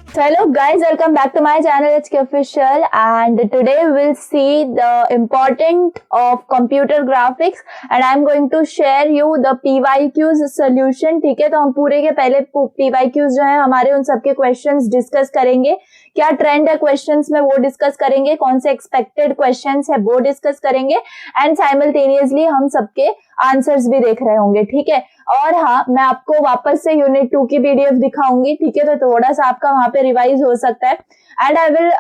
So hello guys, welcome back to my channel HK Official, and today we'll see the important of computer graphics and I'm going to share you the PYQs solution. ठीक है, तो हम पूरे के पहले PYQs जो है हमारे उन सबके क्वेश्चंस डिस्कस करेंगे, क्या ट्रेंड है क्वेश्चंस में वो डिस्कस करेंगे, कौन से एक्सपेक्टेड क्वेश्चंस है वो डिस्कस करेंगे एंड साइमल्टेनियसली हम सबके आंसर्स भी देख रहे होंगे. ठीक है, और हाँ, मैं आपको वापस से यूनिट 2 की पीडीएफ दिखाऊंगी. ठीक है, तो थोड़ा सा आपका वहां पे रिवाइज हो सकता है and I will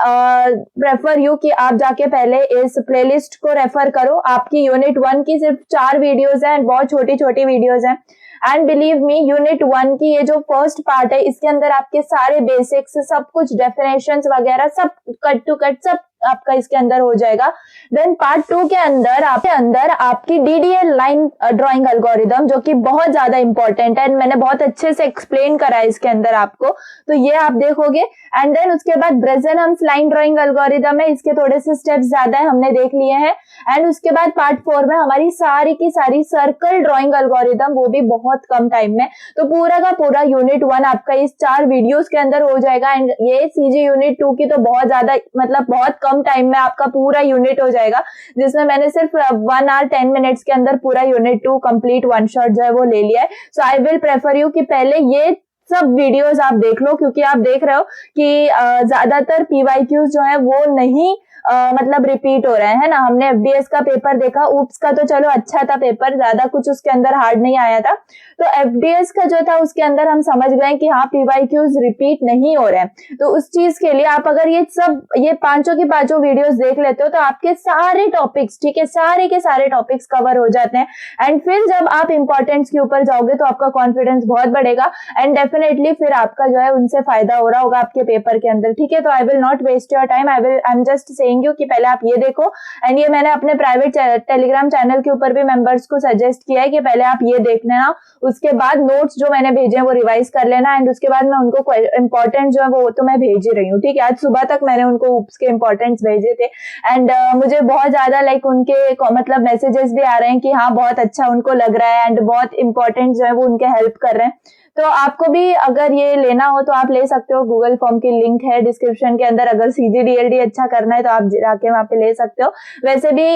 prefer you कि आप जाके पहले इस प्लेलिस्ट को रेफर करो. आपकी यूनिट 1 की सिर्फ 4 वीडियोस हैं, बहुत छोटी छोटी वीडियोस हैं एंड बिलीव मी, यूनिट 1 की ये जो फर्स्ट पार्ट है इसके अंदर आपके सारे बेसिक्स, सब कुछ डेफिनेशंस वगैरह सब कट टू कट सब आपका इसके अंदर हो जाएगा. देन पार्ट 2 के अंदर आपकी डीडीएल लाइन ड्राइंग एल्गोरिदम, जो कि बहुत ज्यादा इंपॉर्टेंट है एंड मैंने बहुत अच्छे से एक्सप्लेन करा है इसके अंदर आपको, तो ये आप देखोगे. एंड देन उसके बाद ब्रेज़नहम्स लाइन ड्राइंग एल्गोरिदम है, इसके थोड़े से स्टेप्स ज्यादा है, हमने देख लिए हैं. एंड उसके बाद पार्ट 4 में हमारी सारी की सारी सर्कल ड्राइंग एल्गोरिदम, वो भी बहुत कम टाइम में. तो पूरा का पूरा यूनिट 1 आपका इस 4 वीडियोस के अंदर हो जाएगा एंड ये सीजी यूनिट 2 की तो बहुत ज्यादा, मतलब बहुत कम टाइम में आपका पूरा यूनिट हो जाएगा, जिसमें मैंने सिर्फ 1 आवर 10 मिनट्स के अंदर पूरा यूनिट 2 कंप्लीट वन शॉट जो है वो ले लिया है. सो आई विल प्रेफर यू कि पहले ये सब वीडियोस आप देख लो, क्योंकि आप देख रहे हो कि ज्यादातर पीवाईक्यूज जो है वो नहीं मतलब रिपीट हो रहे हैं ना. हमने एफडीएस का पेपर देखा, ऊप्स का तो चलो अच्छा था पेपर, ज्यादा कुछ उसके अंदर हार्ड नहीं आया था. तो एफडीएस का जो था उसके अंदर हम समझ गए कि हाँ पीवाईक्यूज रिपीट नहीं हो रहे हैं. तो उस चीज के लिए आप अगर ये पांचों की पांचों वीडियोस देख लेते हो तो आपके सारे टॉपिक्स, ठीक है, सारे के सारे टॉपिक्स कवर हो जाते हैं. एंड फिर जब आप इंपॉर्टेंस के ऊपर जाओगे तो आपका कॉन्फिडेंस बहुत बढ़ेगा एंड डेफिनेटली फिर आपका जो है उनसे फायदा हो रहा होगा आपके पेपर के अंदर. ठीक है, तो I will not waste your time, I am just saying you कि पहले आप ये देखो. एंड ये मैंने अपने प्राइवेट टेलीग्राम चैनल के ऊपर भी मेंबर्स को सजेस्ट किया है कि पहले आप ये देख लेना, उसके बाद नोट्स जो मैंने भेजे हैं वो रिवाइज कर लेना एंड उसके बाद मैं उनको इंपॉर्टेंट जो है वो तो मैं भेज ही रही हूँ. ठीक है, आज सुबह तक मैंने उनको ऊप्स के इंपॉर्टेंट्स भेजे थे एंड मुझे बहुत ज्यादा लाइक उनके मतलब मैसेजेस भी आ रहे हैं कि हाँ बहुत अच्छा उनको लग रहा है एंड बहुत इंपॉर्टेंट जो है वो उनके हेल्प कर रहे हैं. तो आपको भी अगर ये लेना हो तो आप ले सकते हो, गूगल फॉर्म की लिंक है डिस्क्रिप्शन के अंदर. अगर सीजीडीएलडी अच्छा करना है तो आप जाके वहां पे ले सकते हो. वैसे भी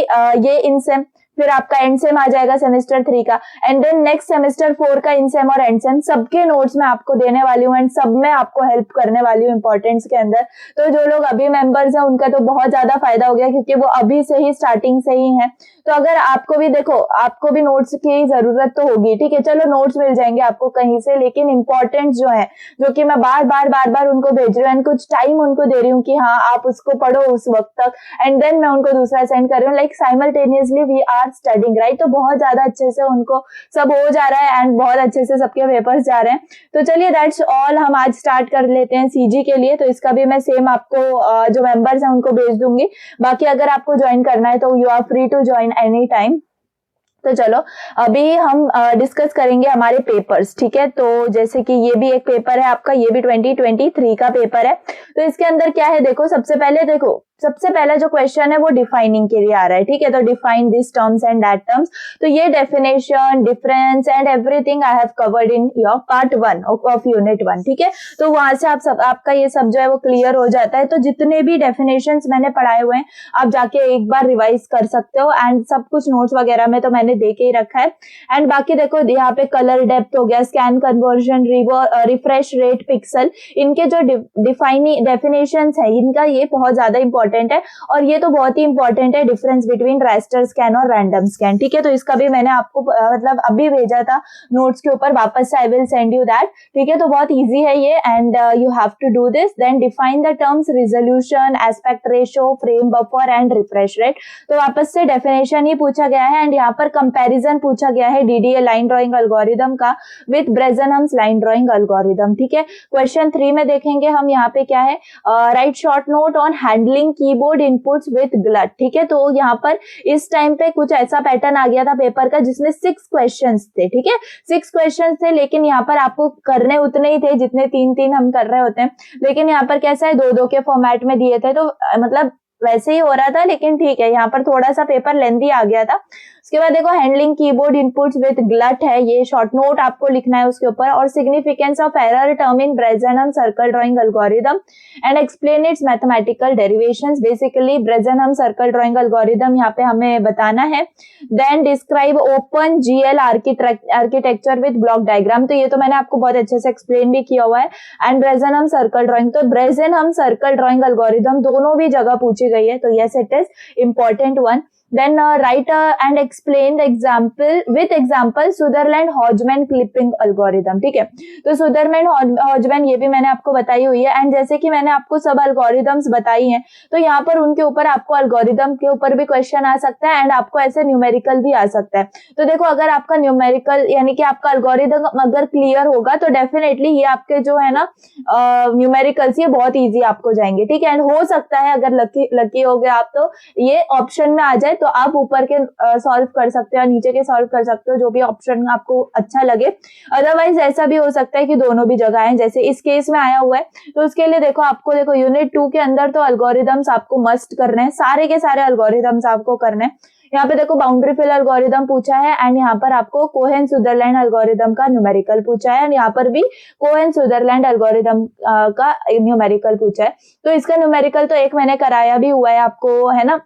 ये इनसेम, फिर आपका एंड सेम आ जाएगा सेमेस्टर 3 का एंड देन नेक्स्ट सेमेस्टर 4 का इनसेम और एंड सेम सबके नोट्स मैं आपको देने वाली हूँ एंड सब में आपको हेल्प करने वाली हूँ इंपॉर्टेंस के अंदर. तो जो लोग अभी मेंबर्स हैं उनका तो बहुत ज्यादा फायदा हो गया क्योंकि वो अभी से ही स्टार्टिंग से ही है. तो अगर आपको भी देखो, आपको भी नोट्स की जरूरत तो होगी. ठीक है, चलो नोट्स मिल जाएंगे आपको कहीं से, लेकिन इंपॉर्टेंट जो है, जो कि मैं बार बार उनको भेज रही हूँ एंड कुछ टाइम उनको दे रही हूँ कि हाँ आप उसको पढ़ो उस वक्त तक एंड देन मैं उनको दूसरा सेंड कर रही हूँ. Like simultaneously we are studying, right. तो बहुत ज्यादा अच्छे से उनको सब हो जा रहा है एंड बहुत अच्छे से सबके पेपर्स जा रहे हैं. तो चलिए दैट्स ऑल, हम आज स्टार्ट कर लेते हैं सीजी के लिए. तो इसका भी मैं सेम आपको जो मेंबर्स हैं उनको भेज दूंगी. बाकी अगर आपको ज्वाइन करना है तो you are free to join any time. तो चलो अभी हम डिस्कस करेंगे हमारे पेपर्स. ठीक है, तो जैसे कि ये भी एक पेपर है आपका, ये भी 2023 का पेपर है. तो इसके अंदर क्या है, देखो सबसे पहला जो क्वेश्चन है वो डिफाइनिंग के लिए आ रहा है. ठीक है, तो define this terms and that terms. तो ये definition, difference and everything I have covered in your part 1 of unit 1. ठीक है, तो वहां से आपका ये सब जो है वो क्लियर हो जाता है. तो जितने भी डेफिनेशंस मैंने पढ़ाए हुए हैं आप जाके एक बार रिवाइज कर सकते हो एंड सब कुछ नोट्स वगैरह में तो मैंने दे के ही रखा है. एंड बाकी देखो यहाँ पे कलर डेप्थ हो गया, scan conversion, refresh rate, pixel, इनके जो डेफिनेशंस है इनका ये बहुत ज्यादा इंपॉर्टेंट है. और ये तो बहुत ही इंपॉर्टेंट है, डिफरेंस बिटवीन रास्टर स्कैन और रैंडम स्कैन. ठीक है, तो इसका भी मैंने आपको मतलब अभी भेजा था नोट्स के ऊपर, वापस से I will send you that. ठीक है, तो बहुत इजी है ये and you have to do this. Then define the terms resolution, aspect ratio, frame buffer and refresh rate. तो वापस से डेफिनेशन ही पूछा गया है एंड यहाँ पर कंपैरिजन पूछा गया है डीडीएल लाइन ड्राइंग एल्गोरिदम का विद ब्रेज़नहम्स लाइन ड्राइंग एल्गोरिदम. ठीक है, क्वेश्चन 3 में देखेंगे हम यहाँ पे क्या है, right short note on handling keyboard inputs with glut. ठीक है, तो यहाँ पर इस टाइम पे कुछ ऐसा पैटर्न आ गया था पेपर का जिसमें 6 क्वेश्चंस थे. ठीक है, 6 क्वेश्चंस थे, लेकिन यहाँ पर आपको करने उतने ही थे जितने 3-3 हम कर रहे होते हैं. लेकिन यहाँ पर कैसा है, 2-2 के फॉर्मेट में दिए थे, तो मतलब वैसे ही हो रहा था, लेकिन ठीक है यहाँ पर थोड़ा सा पेपर लेंथी आ गया था. उसके बाद देखो handling keyboard inputs with glut है, ये शॉर्ट नोट आपको लिखना है उसके ऊपर, और significance of error term in Bresenham circle drawing algorithm and explain its mathematical derivations. Basically Bresenham circle drawing algorithm यहाँ पे हमें बताना है। Then describe open GL architecture with block diagram, तो ये तो मैंने आपको बहुत अच्छे से एक्सप्लेन भी किया हुआ है। एंड ब्रेजेनहम सर्कल ड्राइंग, तो ब्रेजेनहम सर्कल ड्राइंग एल्गोरिदम दोनों भी जगह पूछी गई है, तो yes it is important one. Then write and explain the example with example Sutherland-Hodgman clipping algorithm, ठीक है। तो Sutherland-Hodgman ये भी मैंने आपको बताई हुई है, एंड जैसे कि मैंने आपको सब एल्गोरिदम्स बताई हैं, तो यहाँ पर उनके ऊपर आपको एल्गोरिदम के ऊपर भी क्वेश्चन आ सकता है एंड आपको ऐसे न्यूमेरिकल भी आ सकता है। तो देखो अगर आपका न्यूमेरिकल यानी कि आपका एल्गोरिदम अगर क्लियर होगा तो डेफिनेटली ये आपके जो है ना न्यूमेरिकल्स ये बहुत ईजी आपको जाएंगे, ठीक है। एंड हो सकता है अगर लकी हो गए आप तो ये ऑप्शन में आ जाए, तो आप ऊपर के सॉल्व कर सकते हो, नीचे के सॉल्व कर सकते हो, जो भी ऑप्शन आपको अच्छा लगे। अदरवाइज ऐसा भी हो सकता है कि दोनों भी जगह है, जैसे इस केस में आया हुआ है। तो उसके लिए देखो यूनिट 2 के अंदर तो एल्गोरिदम्स आपको मस्ट करने हैं, सारे के सारे एल्गोरिदम्स आपको करने हैं। यहाँ पे देखो बाउंड्री फिल एल्गोरिदम पूछा है, एंड यहाँ पर आपको कोहेन सुदरलैंड एल्गोरिदम का न्यूमेरिकल पूछा है, एंड यहाँ पर भी कोहेन सुदरलैंड एल्गोरिदम का न्यूमेरिकल पूछा है। तो इसका न्यूमेरिकल तो एक मैंने कराया भी हुआ है आपको, है ना,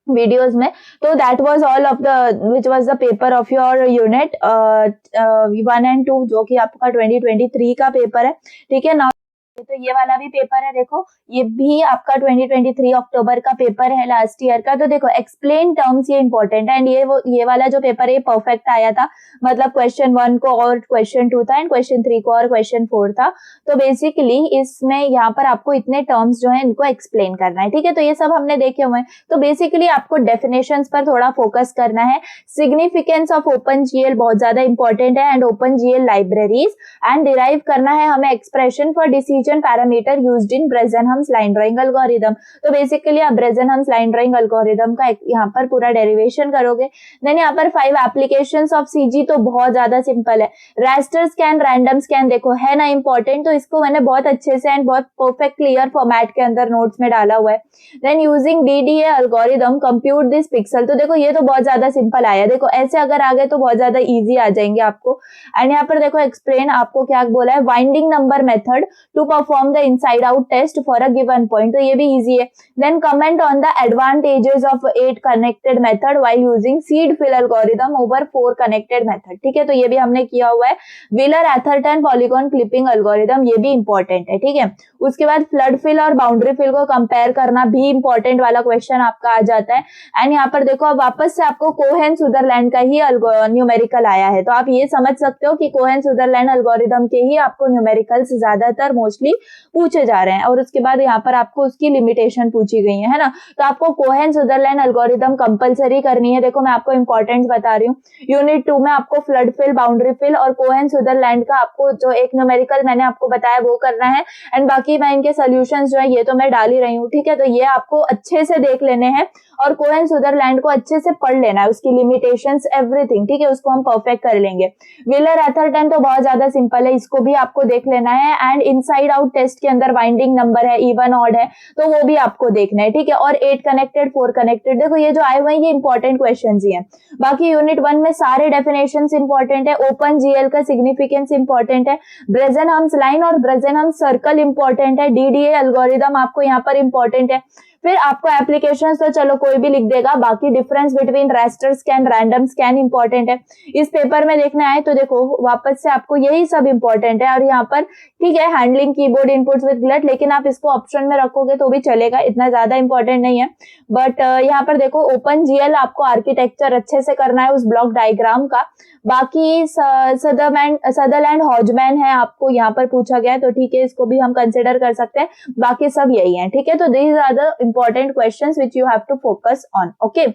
वीडियोज में। तो that was all of the which was the paper of your unit 1 and 2, जो कि आपका 2023 का पेपर है, ठीक है ना। तो ये वाला भी पेपर है, देखो ये भी आपका 2023 अक्टूबर का पेपर है लास्ट ईयर का। तो देखो एक्सप्लेन टर्म्स ये इंपॉर्टेंट है, एंड ये वाला जो पेपर है परफेक्ट आया था, मतलब क्वेश्चन 1 को और क्वेश्चन 2 था, एंड क्वेश्चन 3 को और क्वेश्चन 4 था। तो बेसिकली इसमें यहाँ पर आपको इतने टर्म्स जो है इनको एक्सप्लेन करना है, ठीक है। तो ये सब हमने देखे हुए हैं। तो बेसिकली आपको डेफिनेशंस पर थोड़ा फोकस करना है। सिग्निफिकेंस ऑफ ओपन जीएल बहुत ज्यादा इंपॉर्टेंट है, and open GL libraries, and derive करना है हमें expression for decision parameter used in Bresenham's line drawing algorithm. तो बेसिकली आप ब्रेजेनहम्स लाइन ड्राइंग एल्गोरिदम का यहाँ पर पूरा डेरिवेशन करोगे। देन यहाँ पर 5 एप्लीकेशंस ऑफ सीजी, तो बहुत ज्यादा सिंपल है। रास्टर स्कैन, रैंडम स्कैन देखो है ना इंपॉर्टेंट, तो इसको मैंने बहुत अच्छे से एंड बहुत परफेक्ट क्लियर फॉर्मेट के अंदर नोट्स में डाला हुआ है। Then using DDA algorithm compute this pixel, तो देखो ये तो बहुत ज्यादा सिंपल आया, देखो ऐसे अगर आ गए तो बहुत ज्यादा इजी आ जाएंगे आपको। एंड यहाँ पर देखो एक्सप्लेन आपको क्या बोला है, winding number method to perform the inside out test for a given point, तो ये भी इजी है। Then comment on the advantages of 8 connected method while using seed fill algorithm over 4 connected method, ठीक है। तो ये भी हमने किया हुआ है। Weiler Atherton polygon clipping algorithm, ये भी इंपॉर्टेंट है, ठीक है। उसके बाद फ्लड फिल और बाउंड्री फिल को कंपेयर करना भी इंपॉर्टेंट वाला क्वेश्चन आपका आ जाता है। एंड यहाँ पर देखो अब वापस से आपको कोहेन सुदरलैंड का ही न्यूमेरिकल आया है, तो आप ये समझ सकते हो कि कोहेन सुदरलैंड एल्गोरिदम के ही आपको न्यूमेरिकल्स ज्यादातर मोस्टली पूछे जा रहे हैं। और उसके बाद यहाँ पर आपको उसकी लिमिटेशन पूछी गई है ना। तो आपको कोहेन सुदरलैंड एल्गोरिदम कंपलसरी करनी है। देखो मैं आपको इंपॉर्टेंस बता रही हूँ, यूनिट 2 में आपको फ्लड फिल, बाउंड्री फिल और कोहेन सुदरलैंड का आपको जो एक न्यूमेरिकल मैंने आपको बताया वो करना है। एंड बाकी मैं इनके सोल्यूशंस जो है ये तो मैं डाल ही रही हूँ, ठीक है। तो ये आपको अच्छे से देख लेने हैं और कोहेन सुदरलैंड को अच्छे से पढ़ लेना है, उसकी लिमिटेशंस एवरीथिंग, ठीक है, उसको हम परफेक्ट कर लेंगे। व्हीलर एथरटन तो बहुत ज्यादा सिंपल है, इसको भी आपको देख लेना है। एंड इनसाइड आउट टेस्ट के अंदर वाइंडिंग नंबर है, इवन ऑड है, तो वो भी आपको देखना है, ठीक है। और 8 कनेक्टेड 4 कनेक्टेड, देखो ये जो आए हुए हैं ये इंपॉर्टेंट क्वेश्चंस ही हैं। बाकी यूनिट 1 में सारे डेफिनेशंस इंपॉर्टेंट है। ओपन जीएल का सिग्निफिकेंस इंपॉर्टेंट है। ब्रेजेनहम्स लाइन और ब्रेजेनहम्स सर्कल इंपॉर्टेंट है। डीडीए एल्गोरिदम आपको यहाँ पर इंपॉर्टेंट है। फिर आपको एप्लीकेशंस तो चलो कोई भी लिख देगा, बाकी difference between raster scan, random scan important है। इस पेपर में देखने आए तो देखो वापस से आपको यही सब इंपॉर्टेंट है। और यहाँ पर ठीक है handling keyboard inputs with glut, लेकिन आप इसको ऑप्शन में रखोगे तो भी चलेगा, इतना ज्यादा इंपॉर्टेंट नहीं है। बट यहाँ पर देखो ओपन जीएल आपको आर्किटेक्चर अच्छे से करना है उस ब्लॉक डायग्राम का। बाकी सदरलैंड हॉजमैन है आपको यहाँ पर पूछा गया है, तो ठीक है इसको भी हम कंसिडर कर सकते हैं। बाकी सब यही है, ठीक है। तो these are the important questions which you have to focus on, okay।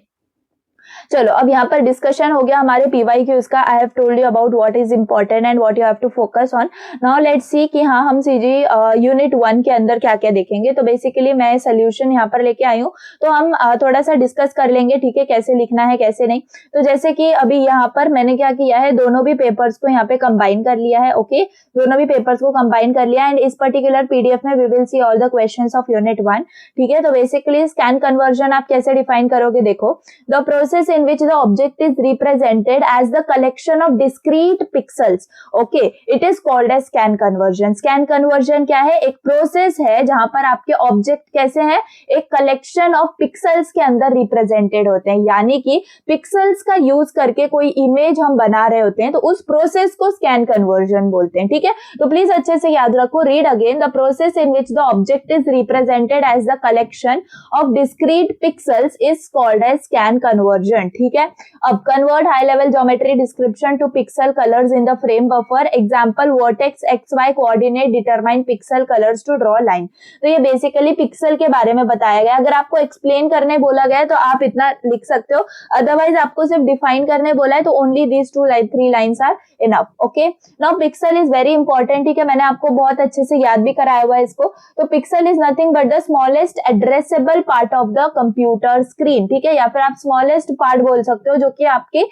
चलो अब यहाँ पर डिस्कशन हो गया हमारे PYQs का। I have told you about what is important and what you have to focus on. Now let's see कि हाँ हम सीजी यूनिट 1 के अंदर क्या क्या देखेंगे। तो बेसिकली मैं सोल्यूशन यहाँ पर लेके आई हूँ, तो हम थोड़ा सा डिस्कस कर लेंगे, ठीक है, कैसे लिखना है कैसे नहीं। तो जैसे कि अभी यहाँ पर मैंने क्या किया है, दोनों भी पेपर्स को यहाँ पे कंबाइन कर लिया है, ओके, दोनों भी पेपर्स को कंबाइन कर लिया। एंड इस पर्टिकुलर PDF में we will see all the questions of unit 1, ठीक है। तो बेसिकली स्कैन कन्वर्जन आप कैसे डिफाइन करोगे, देखो the process process in which the object is represented as the collection of discrete pixels. Okay, it is called as scan conversion. Scan conversion क्या है? एक प्रोसेस है जहां पर आपके ऑब्जेक्ट कैसे हैं, एक कलेक्शन ऑफ पिक्सल्स के अंदर रिप्रेजेंटेड होते हैं, यानी कि पिक्सल्स का यूज करके कोई इमेज हम बना रहे होते हैं, तो उस प्रोसेस को स्कैन कन्वर्जन बोलते हैं. ठीक है, तो प्लीज अच्छे से याद रखो. Read again. The process in which the object is represented as the collection of discrete pixels is called as scan conversion. ठीक है, अब convert high level geometry description to pixel colours in the frame buffer. Example vertex XY coordinate determine pixel colours to draw line. तो ये basically pixel के बारे में बताया गया. अगर आपको एक्सप्लेन करने बोला गया है तो आप इतना लिख सकते हो, अदरवाइज आपको सिर्फ डिफाइन करने बोला है तो only these 3 lines are enough. Okay, now pixel is very important. ठीक है, मैंने आपको बहुत अच्छे से याद भी कराया हुआ है इसको. तो pixel is nothing but the smallest addressable part of the computer screen. ठीक है, या फिर आप स्मॉलेस्ट पार्ट बोल सकते हो जो कि आपके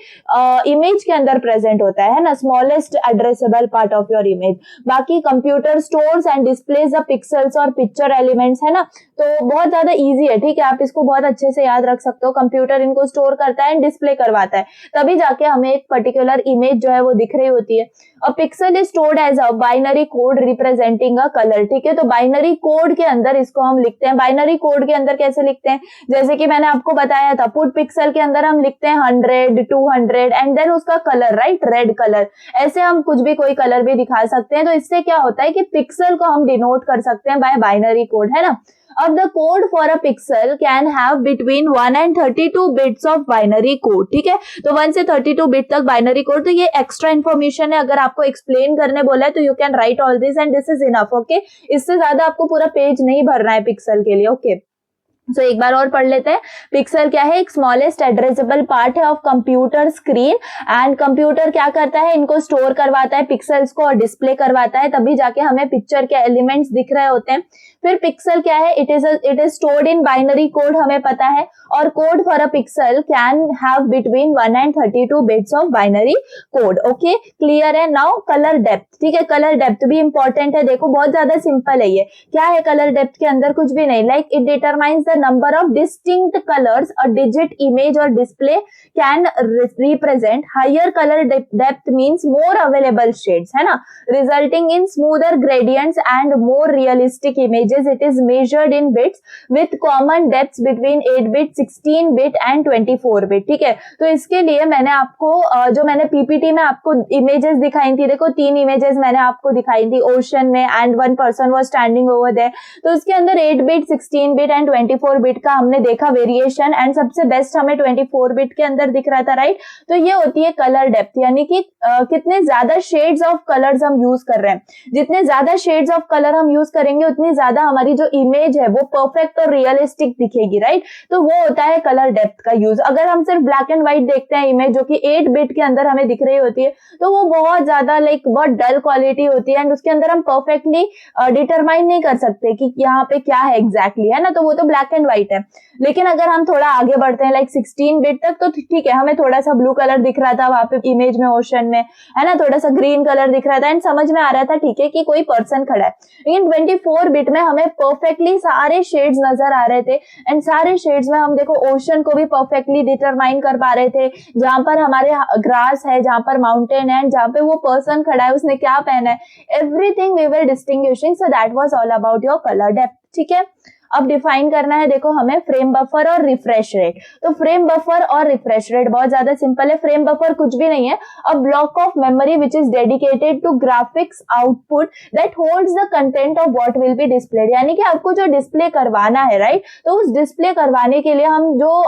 इमेज के अंदर प्रेजेंट होता है ना, smallest addressable part of your image. बाकी computer stores and displays the pixels or picture elements, है ना, तो बहुत ज्यादा इजी है. ठीक है, आप इसको बहुत अच्छे से याद रख सकते हो. कंप्यूटर इनको स्टोर करता है एंड डिस्प्ले करवाता है, तभी जाके हमें एक पर्टिकुलर इमेज जो है वो दिख रही होती है. A pixel is stored as a binary code representing a colour. ठीक है, तो बाइनरी कोड के अंदर इसको हम लिखते हैं. बाइनरी कोड के अंदर कैसे लिखते हैं, जैसे कि मैंने आपको बताया था, पुट पिक्सल के अंदर हम लिखते हैं 100, 200 एंड देन उसका कलर, राइट, रेड कलर. ऐसे हम कुछ भी कोई कलर भी दिखा सकते हैं. तो इससे क्या होता है कि पिक्सल को हम डिनोट कर सकते हैं बाय बाइनरी कोड, है ना. अब the code for a pixel can have between 1 and 32 bits of binary code. ठीक है, तो 1 से 32 बिट तक बाइनरी कोड. तो ये एक्स्ट्रा इन्फॉर्मेशन है, अगर आपको एक्सप्लेन करने बोला है तो you can write all this and this is enough. Okay, इससे ज्यादा आपको पूरा पेज नहीं भरना है पिक्सल के लिए. ओके, तो एक बार और पढ़ लेते हैं. पिक्सल क्या है, एक स्मॉलेस्ट एड्रेसेबल पार्ट है of computer screen. And computer क्या करता है, इनको स्टोर करवाता है पिक्सल्स को और डिस्प्ले करवाता है, तभी जाके हमें पिक्चर के एलिमेंट्स दिख रहे होते हैं. फिर पिक्सल क्या है, it is stored in binary code, हमें पता है. और code for a pixel can have between 1 and 32 bits of binary code. Okay, clear है. Now colour depth. ठीक है, कलर डेप्थ भी इंपॉर्टेंट है. देखो बहुत ज्यादा सिंपल है ये. क्या है कलर डेप्थ के अंदर, कुछ भी नहीं. Like it determines the number of distinct colours a digit image or display can represent. Higher colour depth means more available shades, है ना, resulting in smoother gradients and more realistic images. It is measured in bits with common depths between 8 bit, 16 bit and 24 bit. ठीक है, तो इसके लिए मैंने आपको जो मैंने पीपीटी में आपको इमेजेस दिखाई थी, देखो 3 इमेजेस मैंने आपको दिखाई थी ओशन में and 1 person was standing over there. तो उसके अंदर 8 bit, 16 bit and 24 bit का हमने देखा वेरिएशन एंड सबसे बेस्ट हमें 24 bit के अंदर दिख रहा था, राइट. तो ये होती है कलर डेप्थ, यानी कि कितने ज्यादा शेड्स ऑफ कलर्स हम यूज कर रहे हैं. जितने ज्यादा शेड्स ऑफ कलर हम यूज करेंगे उतनी ज्यादा हमारी जो इमेज है वो परफेक्ट और रियलिस्टिक दिखेगी, राइट. तो वो होता है कलर डेप्थ का यूज. अगर हम सिर्फ ब्लैक एंड व्हाइट देखते हैं इमेज जो कि 8 बिट के अंदर हमें दिख रही होती है, तो वो बहुत ज्यादा लाइक बहुत डल क्वालिटी होती है एंड उसके अंदर हम परफेक्टली डिटरमाइन नहीं कर सकते कि यहाँ पे क्या है एग्जैक्टली, है ना. तो वो तो ब्लैक एंड व्हाइट है. लेकिन अगर हम थोड़ा आगे बढ़ते हैं लाइक 16 बिट तक, तो ठीक है, हमें थोड़ा सा ब्लू कलर दिख रहा था वहां पे इमेज में ओशन में, है ना, थोड़ा सा ग्रीन कलर दिख रहा था एंड समझ में आ रहा था ठीक है कि कोई पर्सन खड़ा है. लेकिन 24 बिट में हमें परफेक्टली सारे शेड्स नजर आ रहे थे एंड सारे शेड्स में हम देखो ओशन को भी परफेक्टली डिटरमाइन कर पा रहे थे. जहां पर हमारे ग्रास है, जहां पर माउंटेन है, जहां पे वो पर्सन खड़ा है उसने क्या पहना है, everything we were distinguishing. So that was all about your colour depth. ठीक है, अब डिफाइन करना है देखो हमें फ्रेम बफर और रिफ्रेश रेट. तो फ्रेम बफर और रिफ्रेश रेट बहुत ज्यादा सिंपल है. फ्रेम बफर कुछ भी नहीं है, a block of memory which is dedicated to graphics output that holds the content of what will be displayed. यानी कि आपको जो डिस्प्ले करवाना है, राइट, तो उस डिस्प्ले करवाने के लिए हम जो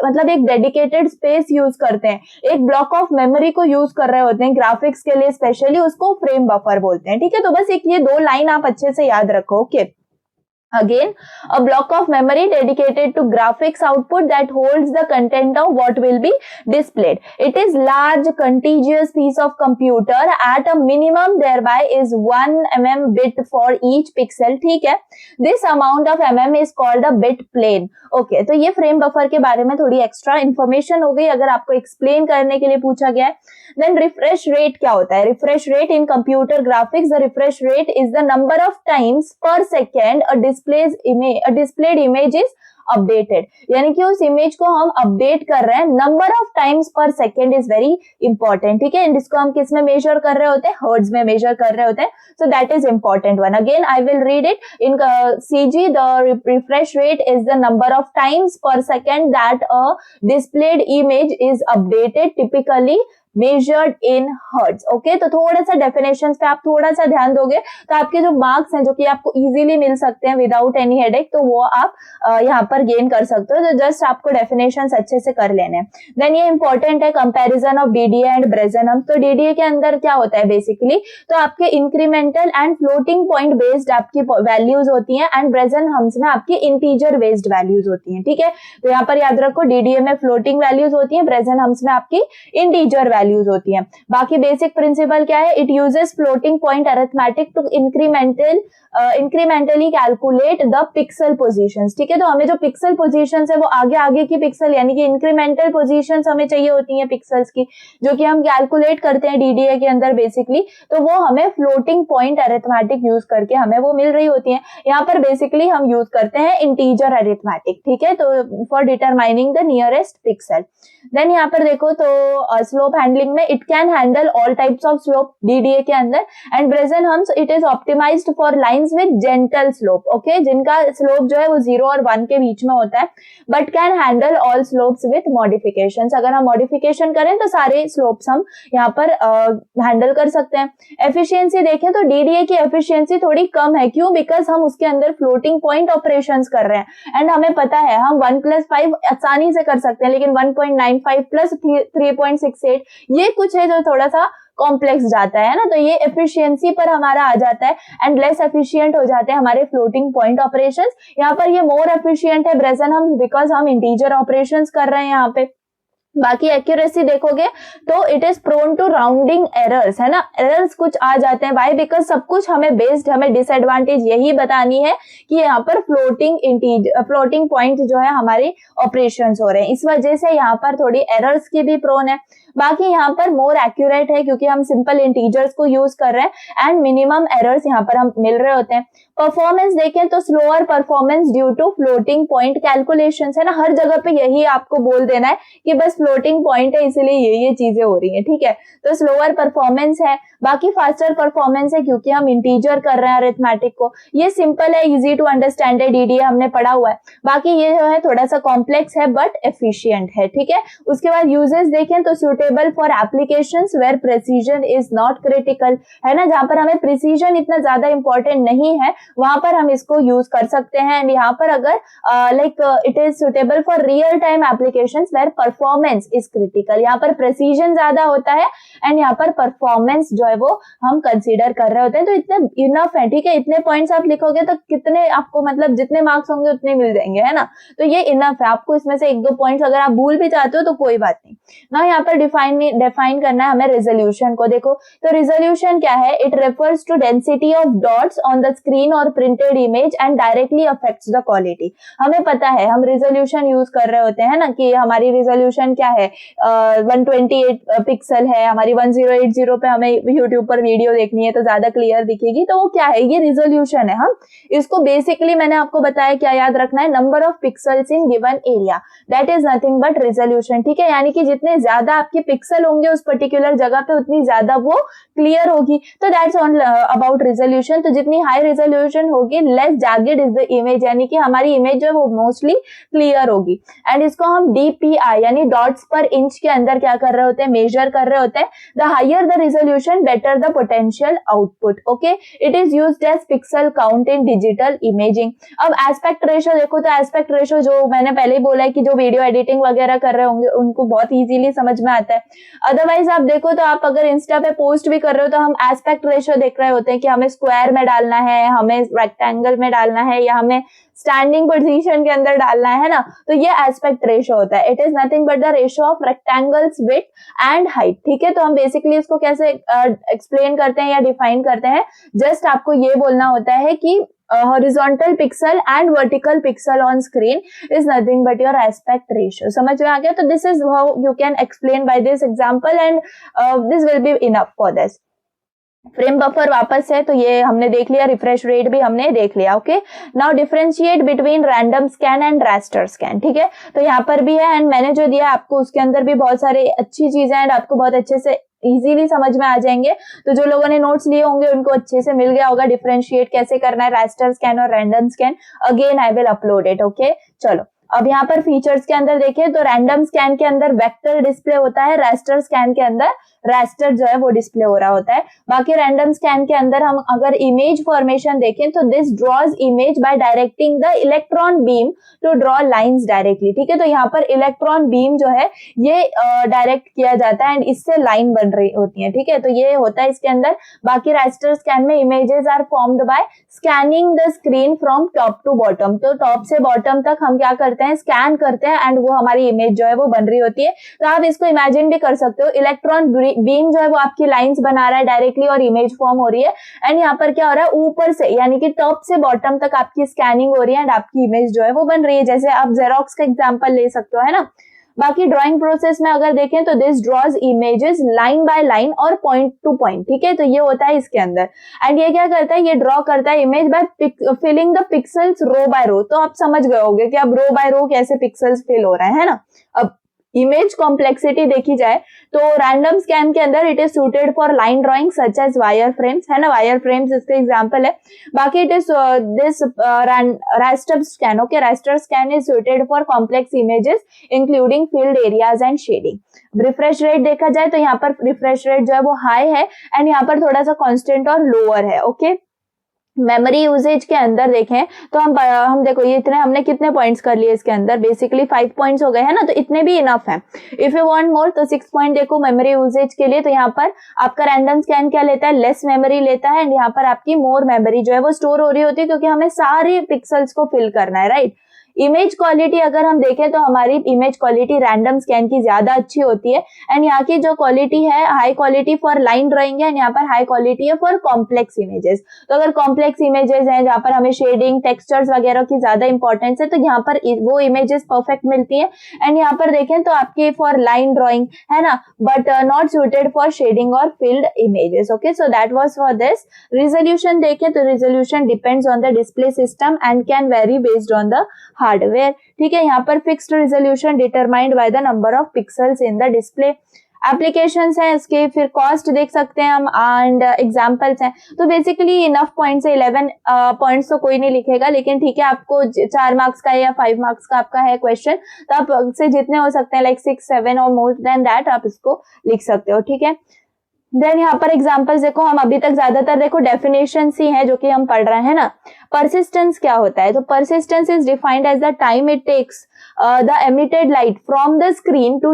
मतलब एक डेडिकेटेड स्पेस यूज करते हैं, एक ब्लॉक ऑफ मेमोरी को यूज कर रहे होते हैं ग्राफिक्स के लिए स्पेशली, उसको फ्रेम बफर बोलते हैं. ठीक है, तो बस एक ये 2 लाइन आप अच्छे से याद रखो. Okay, Again, a block of memory dedicated to graphics output that holds the content of what will be displayed. It is large contiguous piece of computer at a minimum thereby is 1 mm bit for each pixel. ठीक है, this amount of mm is called a bit plane. Okay, तो ये frame buffer के बारे में थोड़ी extra information हो गई अगर आपको एक्सप्लेन करने के लिए पूछा गया है. Then refresh rate क्या होता है? Refresh rate in computer graphics, the refresh rate is the number of times per second a display displayed image is updated, यानी कि उस इमेज को हम अपडेट कर रहे हैं. Number of times per second is very important. ठीक है, इसको हम किस में मेजर कर रहे होते हैं? हर्ट्ज में मेजर कर रहे होते हैं. So that is important one. Again I will read it in CG. The refresh rate is the number of times per second that a displayed image is updated, typically measured in hertz. Okay, तो थोड़ा सा definitions पे आप थोड़ा सा ध्यान दोगे तो आपके जो मार्क्स हैं जो कि आपको इजीली मिल सकते हैं विदाउट एनी हेडेक, तो वो आप यहाँ पर गेन कर सकते हो. तो जस्ट आपको डेफिनेशंस अच्छे से कर लेने हैं. देन ये इंपॉर्टेंट है कंपैरिजन ऑफ DDA एंड ब्रेजनहम्स. तो DDA के अंदर क्या होता है बेसिकली, तो आपके incremental and floating point based आपकी वैल्यूज होती हैं एंड ब्रेजनहम्स में आपकी इंटीजर बेस्ड वैल्यूज होती हैं. ठीक है, तो यहाँ पर याद रखो DDA में फ्लोटिंग वैल्यूज होती है, ब्रेजनहम्स में आपकी इंटीजर वैल्यूज होती हैं. बाकी बेसिक प्रिंसिपल क्या है? It uses floating point arithmetic to incrementally calculate the pixel positions. ठीक है, तो हमें जो पिक्सल पोजीशंस है वो आगे की पिक्सल यानी कि इंक्रीमेंटल पोजीशंस हमें चाहिए होती हैं पिक्सल्स की, जो कि हम कैलकुलेट करते हैं DDA के अंदर बेसिकली. तो वो हमें फ्लोटिंग पॉइंट अरिथमेटिक यूज करके हमें वो मिल रही होती है. यहाँ पर बेसिकली हम यूज करते हैं इंटीजर अरिथमेटिक. ठीक है, तो for determining the nearest pixel. Then यहाँ पर देखो तो स्लोप हैंडलिंग में it can handle all types of slope DDA के अंदर. And Bresenham's it is optimized for lines with gentle slope. Okay, जिनका स्लोप जो है वो 0 और 1 के बीच में होता है, but can handle all slopes with modifications. अगर हम मॉडिफिकेशन करें तो सारे स्लोप्स हम यहाँ पर हैंडल कर सकते हैं. एफिशिएंसी देखें तो DDA की एफिशिएंसी थोड़ी कम है. क्यों? बिकॉज हम उसके अंदर फ्लोटिंग पॉइंट ऑपरेशंस कर रहे हैं एंड हमें पता है हम 1+5 आसानी से कर सकते हैं, लेकिन 1.95 प्लस 3.68 ये कुछ है जो थोड़ा सा कॉम्प्लेक्स जाता है ना. तो ये एफिशिएंसी पर हमारा आ जाता है एंड लेस एफिशिएंट हो जाते हैं हमारे फ्लोटिंग पॉइंट ऑपरेशंस. यहाँ पर ये मोर एफिशिएंट है ब्रेजनहम्स बिकॉज हम इंटीजर ऑपरेशंस कर रहे हैं यहाँ पे. बाकी एक्यूरेसी देखोगे तो it is prone to rounding errors, है ना. एरर्स कुछ आ जाते हैं. व्हाई? बिकॉज सब कुछ हमें डिसएडवांटेज यही बतानी है कि यहाँ पर फ्लोटिंग पॉइंट जो है हमारे ऑपरेशंस हो रहे हैं, इस वजह से यहाँ पर थोड़ी एरर्स की भी प्रोन है. बाकी यहाँ पर मोर एक्यूरेट है क्योंकि हम सिंपल इंटीजर्स को यूज कर रहे हैं एंड मिनिमम एरर्स यहाँ पर हम मिल रहे होते हैं. परफॉर्मेंस देखें तो slower performance due to floating point calculations, है ना. हर जगह पे यही आपको बोल देना है कि बस फ्लोटिंग पॉइंट है इसलिए ये चीजें हो रही हैं. ठीक है, तो स्लोअर परफॉर्मेंस है. बाकी फास्टर परफॉर्मेंस है क्योंकि हम इंटीजर कर रहे हैं अरिथमेटिक को. ये सिंपल है, इजी टू अंडरस्टैंड है, DDA हमने पढ़ा हुआ है. बाकी ये जो है थोड़ा सा कॉम्प्लेक्स है बट एफिशिएंट है. ठीक है, उसके बाद यूजेस देखें तो suitable for applications where precision is not critical, है ना. जहां पर हमें प्रिसीजन इतना ज्यादा इंपॉर्टेंट नहीं है वहां पर हम इसको यूज कर सकते हैं. एंड यहाँ पर अगर it is suitable for real time applications where performance is critical, यहाँ पर प्रिसीजन ज्यादा होता है एंड यहाँ पर परफॉर्मेंस जो है वो हम कंसीडर कर रहे होते हैं. तो इतने इनफ है. ठीक है, इतने पॉइंट्स आप लिखोगे तो कितने आपको मतलब जितने मार्क्स होंगे उतने मिल जाएंगे, है ना. तो ये इनफ है. आपको इसमें से 1-2 पॉइंट्स अगर आप भूल भी जाते हो तो कोई बात नहीं ना. यहाँ पर डिफाइन करना है हमें रेजोल्यूशन को. देखो तो रेजोल्यूशन क्या है? It refers to density of dots on the screen or printed image and directly affects the quality. हमें पता है हम रेजोल्यूशन यूज कर रहे होते हैं ना कि हमारी रेजोल्यूशन क्या है, 128 पिक्सल है हमारी. 1080 पे हमें यूट्यूब पर वीडियो देखनी है तो ज्यादा क्लियर दिखेगी. तो वो क्या है? ये रिजोल्यूशन है. हम इसको बेसिकली मैंने आपको बताया क्या याद रखना है, number of pixels in given area, that is nothing but resolution. ठीक है, यानी कि जितने ज्यादा आपके पिक्सल होंगे उस पर्टिकुलर जगह पे उतनी ज्यादा वो क्लियर होगी. तो दैट्स ऑन अबाउट रिजोल्यूशन. तो जितनी हाई रिजोल्यूशन होगी लेस जाग्ड इज द इमेज, यानी कि हमारी इमेज जो है वो मोस्टली क्लियर होगी. एंड इसको हम DPI यानी डॉट्स पर इंच के अंदर क्या कर रहे होते हैं, मेजर कर रहे होते हैं. The higher the resolution better the potential output. Okay, it is used as pixel count in digital imaging. अब एस्पेक्ट रेशो देखो तो एस्पेक्ट रेशो जो मैंने पहले ही बोला है कि जो वीडियो एडिटिंग वगैरह कर रहे होंगे उनको बहुत इजीली समझ में आता है. अदरवाइज आप देखो तो आप अगर इंस्टा पे पोस्ट भी कर रहे हो तो हम एस्पेक्ट रेशो देख रहे होते हैं कि हमें स्क्वायर में डालना है, हमें रेक्टेंगल में डालना है या हमें स्टैंडिंग पोजीशन के अंदर डालना है ना. तो ये एस्पेक्ट रेशो होता है. It is nothing but the ratio of rectangles width and height. ठीक है, तो हम बेसिकली इसको कैसे एक्सप्लेन करते हैं या डिफाइन करते हैं, जस्ट आपको ये बोलना होता है कि horizontal pixel and vertical pixel on screen is nothing but your aspect ratio. समझ में आ गया? तो this is how you can explain by this example and this will be enough for this. Frame buffer वापस है तो ये हमने देख लिया, रिफ्रेश रेट भी हमने देख लिया। Okay, now differentiate between random scan and raster scan. ठीक है, तो यहाँ पर भी है एंड मैंने जो दिया आपको उसके अंदर भी बहुत सारे अच्छी चीजें एंड आपको बहुत अच्छे से इजीली समझ में आ जाएंगे। तो जो लोगों ने नोट्स लिए होंगे उनको अच्छे से मिल गया होगा डिफरेंशिएट कैसे करना है रास्टर स्कैन और random scan. Again I will upload it. Okay, चलो अब यहाँ पर फीचर्स के अंदर देखें तो रैंडम स्कैन के अंदर वेक्टर डिस्प्ले होता है, रास्टर स्कैन के अंदर रास्टर जो है वो डिस्प्ले हो रहा होता है। बाकी रैंडम स्कैन के अंदर हम अगर इमेज फॉर्मेशन देखें तो this draws image by directing the electron beam to draw lines directly. ठीक है, तो यहाँ पर इलेक्ट्रॉन बीम जो है ये डायरेक्ट किया जाता है एंड इससे लाइन बन रही होती है। ठीक है, तो ये होता है इसके अंदर। बाकी रास्टर स्कैन में images are formed by scanning the screen from top to bottom. तो टॉप से बॉटम तक हम क्या करते हैं, स्कैन करते हैं एंड वो हमारी इमेज जो है वो बन रही होती है। तो आप इसको इमेजिन भी कर सकते हो, इलेक्ट्रॉन बीम जो है वो आपकी लाइंस बना रहा है डायरेक्टली और इमेज फॉर्म हो रही है एंड यहाँ पर क्या हो रहा है, ऊपर से यानी कि टॉप से बॉटम तक आपकी स्कैनिंग हो रही है एंड आपकी इमेज जो है वो बन रही है। जैसे आप जेरोक्स का एग्जांपल ले सकते हो, है ना। बाकी ड्राइंग प्रोसेस में अगर देखें तो this draws images line by line और पॉइंट टू पॉइंट। ठीक है, तो ये होता है इसके अंदर एंड ये क्या करता है, ये ड्रॉ करता है image by filling the pixels row by row. तो आप समझ गए होंगे कि अब रो बाय रो कैसे पिक्सेल्स फिल हो रहे हैं, है ना। अब इमेज कॉम्प्लेक्सिटी देखी जाए तो रैंडम स्कैन के अंदर it is suited for line drawing such as wire frames, है ना। वायर फ्रेम्स इसका एग्जांपल है। बाकी it is this raster scan. Okay, raster scan is suited for complex images including field areas and shading. Refresh rate देखा जाए तो यहाँ पर रिफ्रेश रेट जो है वो हाई है एंड यहाँ पर थोड़ा सा कॉन्स्टेंट और लोअर है। ओके, मेमोरी यूजेज के अंदर देखें तो हम देखो ये इतने हमने कितने पॉइंट्स कर लिए इसके अंदर, बेसिकली 5 पॉइंट्स हो गए हैं ना, तो इतने भी इनफ है। इफ यू वांट मोर तो 6 पॉइंट देखो मेमोरी यूजेज के लिए। तो यहाँ पर आपका रैंडम स्कैन क्या लेता है, लेस मेमोरी लेता है एंड यहाँ पर आपकी मोर मेमोरी जो है वो स्टोर हो रही होती है क्योंकि हमें सारे पिक्सल्स को फिल करना है, राइट। इमेज क्वालिटी अगर हम देखें तो हमारी इमेज क्वालिटी रैंडम स्कैन की ज्यादा अच्छी होती है एंड यहाँ की जो क्वालिटी है high quality for line drawing है एंड यहाँ पर हाई क्वालिटी है फॉर कॉम्प्लेक्स इमेजेस। तो अगर कॉम्प्लेक्स इमेजेस हैं जहाँ पर हमें शेडिंग टेक्सचर्स वगैरह की ज्यादा इंपॉर्टेंस है तो यहाँ पर वो इमेजेस परफेक्ट मिलती है एंड यहाँ पर देखें तो आपके फॉर लाइन ड्राइंग है ना, but not suited for shading और filled images. Okay, so that was for this. Resolution देखें तो resolution depends on the display system and can vary based on the hardware. ठीक है, यहाँ पर fixed resolution determined by the number of pixels in the display. Applications हैं इसके, फिर cost देख सकते हैं हम एंड एग्जांपल्स हैं। तो बेसिकली इनफ पॉइंट्स है, 11 पॉइंट्स तो कोई नहीं लिखेगा, लेकिन ठीक है आपको 4 मार्क्स का या 5 मार्क्स का आपका है क्वेश्चन तो आप से जितने हो सकते हैं लाइक 6, 7 और मोर देन दैट आप इसको लिख सकते हो। ठीक है, देन यहाँ पर एग्जांपल्स देखो, हम अभी तक ज्यादातर देखो डेफिनेशन ही है जो कि हम पढ़ रहे हैं ना। परसिस्टेंस क्या होता है, तो persistence is defined as the time it takes the emitted light from the screen to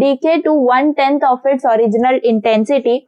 decay to 1/10 of its original intensity.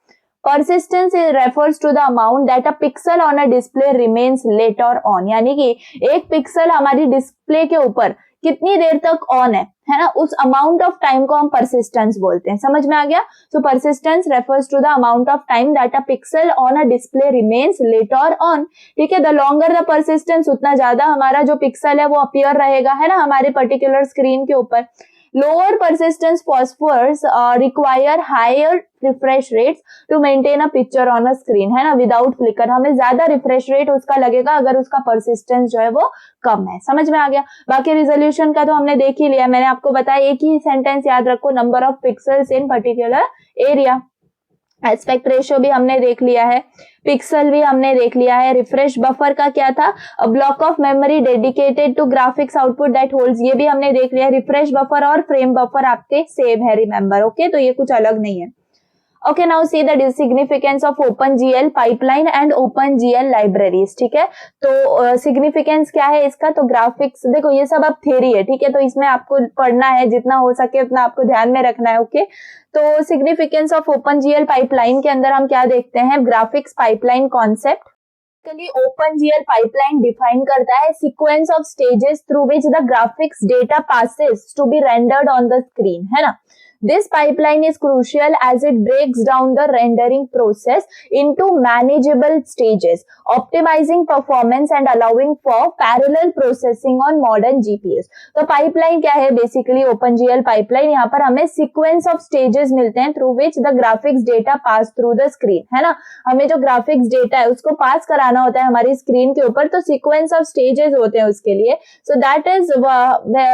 Persistence refers to the amount that a pixel on a display remains lit or on, यानी कि एक pixel हमारी display के ऊपर कितनी देर तक on है ना, उस अमाउंट ऑफ टाइम को हम परसिस्टेंस बोलते हैं। समझ में आ गया। So persistence refers to the amount of time that a pixel on a display remains lit or on. ठीक है, द लॉन्गर द परसिस्टेंस उतना ज्यादा हमारा जो पिक्सल है वो अपीयर रहेगा, है ना, हमारे पर्टिकुलर स्क्रीन के ऊपर। Lower persistence phosphors require higher refresh rates to maintain a picture on a screen, है ना, विदाउट फ्लिकर। हमें ज्यादा रिफ्रेश रेट उसका लगेगा अगर उसका परसिस्टेंस जो है वो कम है। समझ में आ गया। बाकी रिजोल्यूशन का तो हमने देख ही लिया, मैंने आपको बताया, एक ही सेंटेंस याद रखो, number of pixels in particular area. Aspect ratio भी हमने देख लिया है, पिक्सल भी हमने देख लिया है। रिफ्रेश बफर का क्या था, a block of memory dedicated to graphics output that holds, ये भी हमने देख लिया है। रिफ्रेश बफर और फ्रेम बफर आपके सेम है, रिमेंबर। ओके, तो ये कुछ अलग नहीं है। Okay, now see the significance of OpenGL pipeline and OpenGL libraries. ठीक है, तो सिग्निफिकेंस क्या है इसका, तो ग्राफिक्स देखो ये सब अब थ्योरी है, ठीक है, तो इसमें आपको पढ़ना है, जितना हो सके उतना आपको ध्यान में रखना है। ओके, तो सिग्निफिकेंस ऑफ OpenGL पाइपलाइन के अंदर हम क्या देखते हैं, graphics pipeline concept. OpenGL pipeline define करता है sequence of stages through which the graphics data passes to be rendered on the screen, है ना। This pipeline is crucial as it breaks down the rendering process into manageable stages, optimizing performance and allowing for parallel processing on modern GPUs. तो pipeline क्या है? Basically OpenGL pipeline, यहाँ पर हमें sequence of stages मिलते हैं through which the graphics data pass through the screen, है ना? हमें जो graphics data है उसको पास कराना होता है हमारी स्क्रीन के ऊपर, तो sequence of stages होते हैं उसके लिए. So that is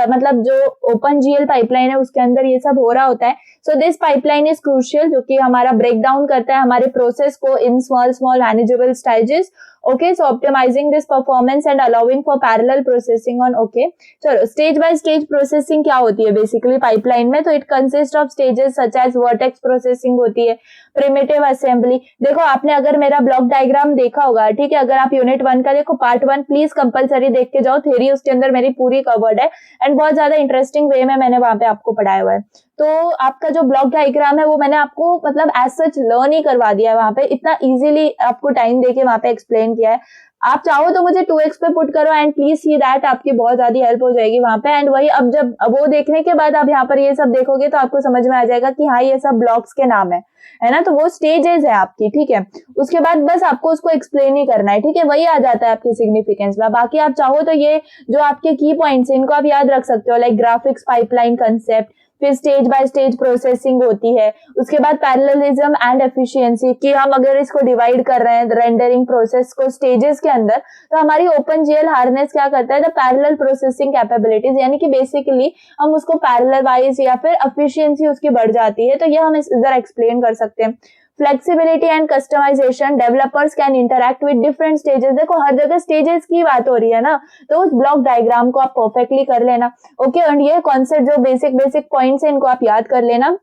मतलब जो OpenGL pipeline है उसके अंदर ये सब हो रहा होता है. So this pipeline is crucial, जो कि हमारा break down करता है हमारे process को in small manageable stages. Okay, so optimizing this performance and allowing for parallel processing on. Okay, चलो stage by stage processing क्या होती है basically pipeline में? तो it consists of stages such as vertex processing होती है, primitive assembly. देखो आपने अगर मेरा ब्लॉक डायग्राम देखा होगा, ठीक है, अगर आप यूनिट 1 का देखो, पार्ट 1 प्लीज कंपलसरी देख के जाओ, थ्योरी उसके अंदर मेरी पूरी कवर्ड है एंड बहुत ज्यादा इंटरेस्टिंग वे में मैंने वहां पे आपको पढ़ाया हुआ है. तो आपका जो ब्लॉक डायग्राम है वो मैंने आपको मतलब एज सच लर्न ही करवा दिया है वहां पे, इतना इजीली आपको टाइम देके वहां पे एक्सप्लेन किया है. आप चाहो तो मुझे 2x पे पुट करो एंड प्लीज सी दैट, आपकी बहुत ज्यादा हेल्प हो जाएगी वहां पे. एंड वही अब जब वो देखने के बाद आप यहाँ पर ये सब देखोगे तो आपको समझ में आ जाएगा कि हाँ ये सब ब्लॉक्स के नाम है ना, तो वो स्टेजेस है आपकी, ठीक है. उसके बाद बस आपको उसको एक्सप्लेन ही करना है, ठीक है, वही आ जाता है आपकी सिग्निफिकेंस में. बाकी आप चाहो तो ये जो आपके की पॉइंट्स है इनको आप याद रख सकते हो, लाइक ग्राफिक्स पाइपलाइन कंसेप्ट, फिर स्टेज बाय स्टेज प्रोसेसिंग होती है, उसके बाद पैरेललिज्म एंड एफिशिएंसी, कि हम अगर इसको डिवाइड कर रहे हैं रेंडरिंग प्रोसेस को स्टेजेस के अंदर, तो हमारी OpenGL हार्नेस क्या करता है, द पैरेलल प्रोसेसिंग कैपेबिलिटीज, यानी कि बेसिकली हम उसको पैरेलल वाइज या फिर एफिशिएंसी उसकी बढ़ जाती है. तो ये हम इधर एक्सप्लेन कर सकते हैं. Flexibility and customisation, developers can interact with different stages. देखो हर जगह स्टेजेस की बात हो रही है ना, तो उस ब्लॉक डायग्राम को आप परफेक्टली कर लेना. ओके, एंड ये कॉन्सेप्ट जो बेसिक पॉइंट्स है इनको आप याद कर लेना.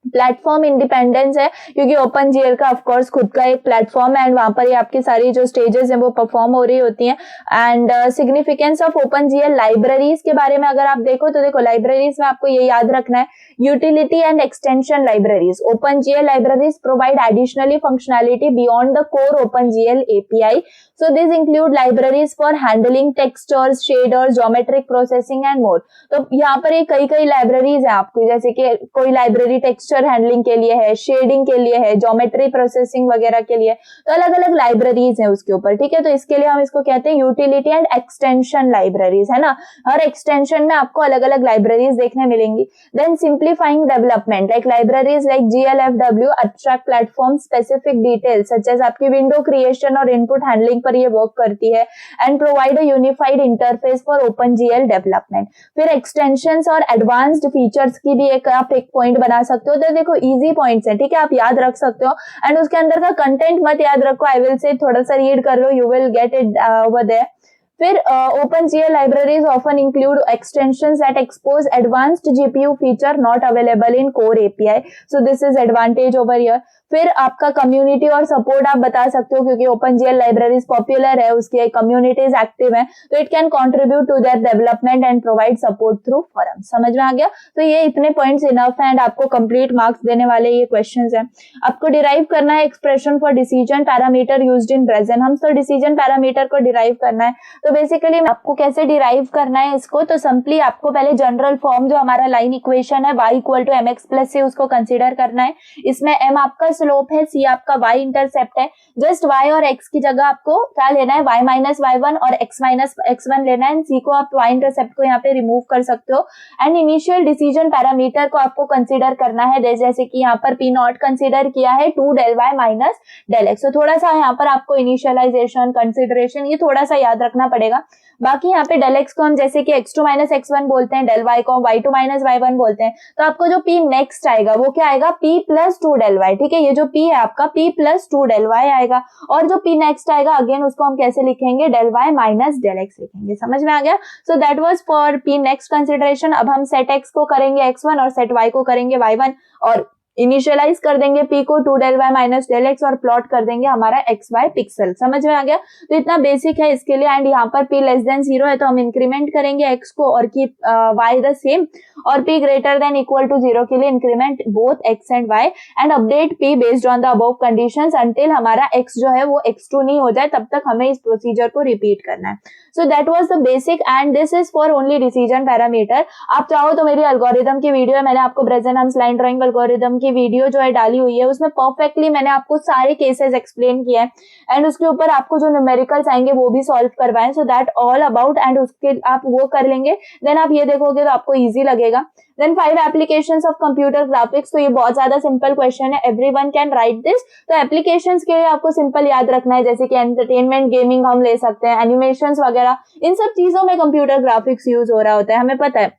प्लेटफॉर्म इंडिपेंडेंस है, क्योंकि OpenGL का ऑफ कोर्स खुद का एक प्लेटफॉर्म है एंड वहां पर ये आपकी सारी जो स्टेजेस हैं वो परफॉर्म हो रही होती हैं. And significance of OpenGL libraries के बारे में अगर आप देखो तो देखो लाइब्रेरीज में आपको ये याद रखना है, utility and extension libraries. OpenGL libraries provide additionally functionality beyond the core OpenGL API. So these include libraries for handling textures, shaders, geometric processing and more. तो यहाँ पर ये कई लाइब्रेरीज है आपको, जैसे कि कोई लाइब्रेरी टेक्सचर हैंडलिंग के लिए है, शेडिंग के लिए है, ज्योमेट्री प्रोसेसिंग वगैरह के लिए, तो अलग अलग लाइब्रेरीज है उसके ऊपर, ठीक है. तो इसके लिए हम इसको कहते हैं यूटिलिटी एंड एक्सटेंशन लाइब्रेरीज, है ना. हर एक्सटेंशन में आपको अलग अलग लाइब्रेरीज देखने मिलेंगी. Then simplifying development, like libraries like GLFW abstract platform specific details such as आपकी विंडो क्रिएशन और इनपुट हैंडलिंग पर ये वर्क करती है and provide a unified interface for OpenGL development. फिर एक्सटेंशंस और एडवांस्ड फीचर्स की भी आप एक पॉइंट बना सकते हो. तो देखो इजी पॉइंट्स हैं, ठीक है, आप याद रख सकते हो. एंड उसके अंदर का कंटेंट मत याद रखो, आई विल से थोड़ा सा रीड कर लो, you will get it over there. फिर OpenGL libraries often include extensions that expose advanced GPU feature not available in core API. So this is advantage over here. फिर आपका community और support आप बता सकते हो, क्योंकि OpenGL लाइब्रेरीज पॉपुलर है, उसकी कम्युनिटीज एक्टिव है, तो it can contribute to their development and provide support through forum. समझ में आ गया? तो ये इतने पॉइंट्स इनफ है एंड आपको कंप्लीट मार्क्स देने वाले ये क्वेश्चंस हैं. आपको डिराइव करना है expression for decision parameter used in present. हम तो डिसीजन पैरामीटर को डिराइव करना है, तो बेसिकली आपको कैसे डिराइव करना है इसको, तो सिंपली आपको पहले जनरल फॉर्म जो हमारा लाइन इक्वेशन है y = mx + c उसको कंसीडर करना है. इसमें m आपका स्लोप है, c आपका y इंटरसेप्ट है. जस्ट y और x की जगह आपको क्या लेना है, y - y1 और x - x1 लेना है. c को आप y इंटरसेप्ट को यहाँ पे रिमूव कर सकते हो. एंड इनिशियल डिसीजन पैरामीटर को आपको कंसीडर करना है, जैसे कि यहाँ पर p0 कंसीडर किया है 2 del y - del x. तो थोड़ा सा यहाँ पर आपको इनिशियलाइजेशन कंसिडरेशन ये थोड़ा सा याद रखना पड़ेगा. बाकी यहाँ पे del x को हम जैसे कि x2 - x1 बोलते हैं, del y को हम y2 - y1 बोलते हैं. तो आपको जो p नेक्स्ट आएगा वो क्या आएगा, p + 2 del y. ठीक है, ये जो p है आपका p + 2 del y आएगा. और जो p नेक्स्ट आएगा अगेन उसको हम कैसे लिखेंगे, del y - del x लिखेंगे. समझ में आ गया? सो that was for p next consideration. अब हम सेट x को करेंगे x1 और सेट y को करेंगे y1, और इनिशियलाइज कर देंगे p को 2 del y minus del x और प्लॉट कर देंगे हमारा एक्स वाई पिक्सल। समझ में आ गया? तो इतना बेसिक है इसके लिए। एंड यहाँ पर p लेस देन 0 है तो हम इंक्रीमेंट करेंगे x को और कीप y द सेम, और p greater than equal to 0 के लिए increment both x and y and update p based on the above conditions until हमारा x जो है वो x2 नहीं हो जाए, तब तक हमें इस प्रोसीजर को रिपीट करना है। सो that was the basic and this is for only decision parameter. आप चाहो तो मेरी एल्गोरिदम की वीडियो है, मैंने आपको ब्रेजेनहम्स लाइन ड्राइंग एल्गोरिदम की वीडियो जो है डाली हुई है, उसमें परफेक्टली मैंने आपको सारे केसेस एक्सप्लेन किए हैं एंड उसके ऊपर आपको जो न्यूमेरिकल्स आएंगे वो भी सॉल्व करवाएं। So that all about and उसके आप वो कर लेंगे, देन आप ये देखोगे तो आपको ईजी लगेगा। Then 5 applications of computer graphics. तो ये बहुत ज्यादा सिंपल क्वेश्चन है, एवरीवन कैन राइट दिस। तो एप्लीकेशंस के लिए आपको सिंपल याद रखना है, जैसे कि एंटरटेनमेंट, गेमिंग हम ले सकते हैं, एनिमेशंस वगैरह, इन सब चीजों में कंप्यूटर ग्राफिक्स यूज हो रहा होता है, हमें पता है,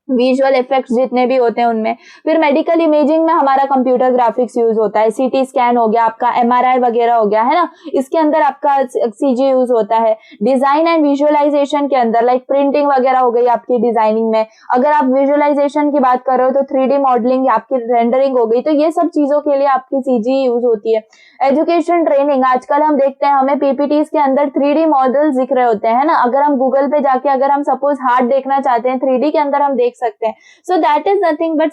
विजुअल इफेक्ट्स जितने भी होते हैं उनमें। फिर मेडिकल इमेजिंग में हमारा कंप्यूटर ग्राफिक्स यूज होता है, सीटी स्कैन हो गया आपका, एमआरआई वगैरह हो गया, है ना, इसके अंदर आपका सीजी यूज होता है। डिजाइन एंड विजुअलाइजेशन के अंदर लाइक प्रिंटिंग वगैरह हो गई आपकी डिजाइनिंग में। अगर आप विजुअलाइजेशन की बात कर रहे हो तो 3D मॉडलिंग, आपकी रेंडरिंग हो गई, तो ये सब चीजों के लिए आपकी सीजी यूज होती है। एजुकेशन ट्रेनिंग, आजकल हम देखते हैं हमें पीपीटीज के अंदर 3D मॉडल्स दिख रहे होते हैं ना, अगर हम गूगल पे जाके अगर हम सपोज हार्ट देखना चाहते हैं 3D के अंदर हम देख सकते हैं। So that is nothing but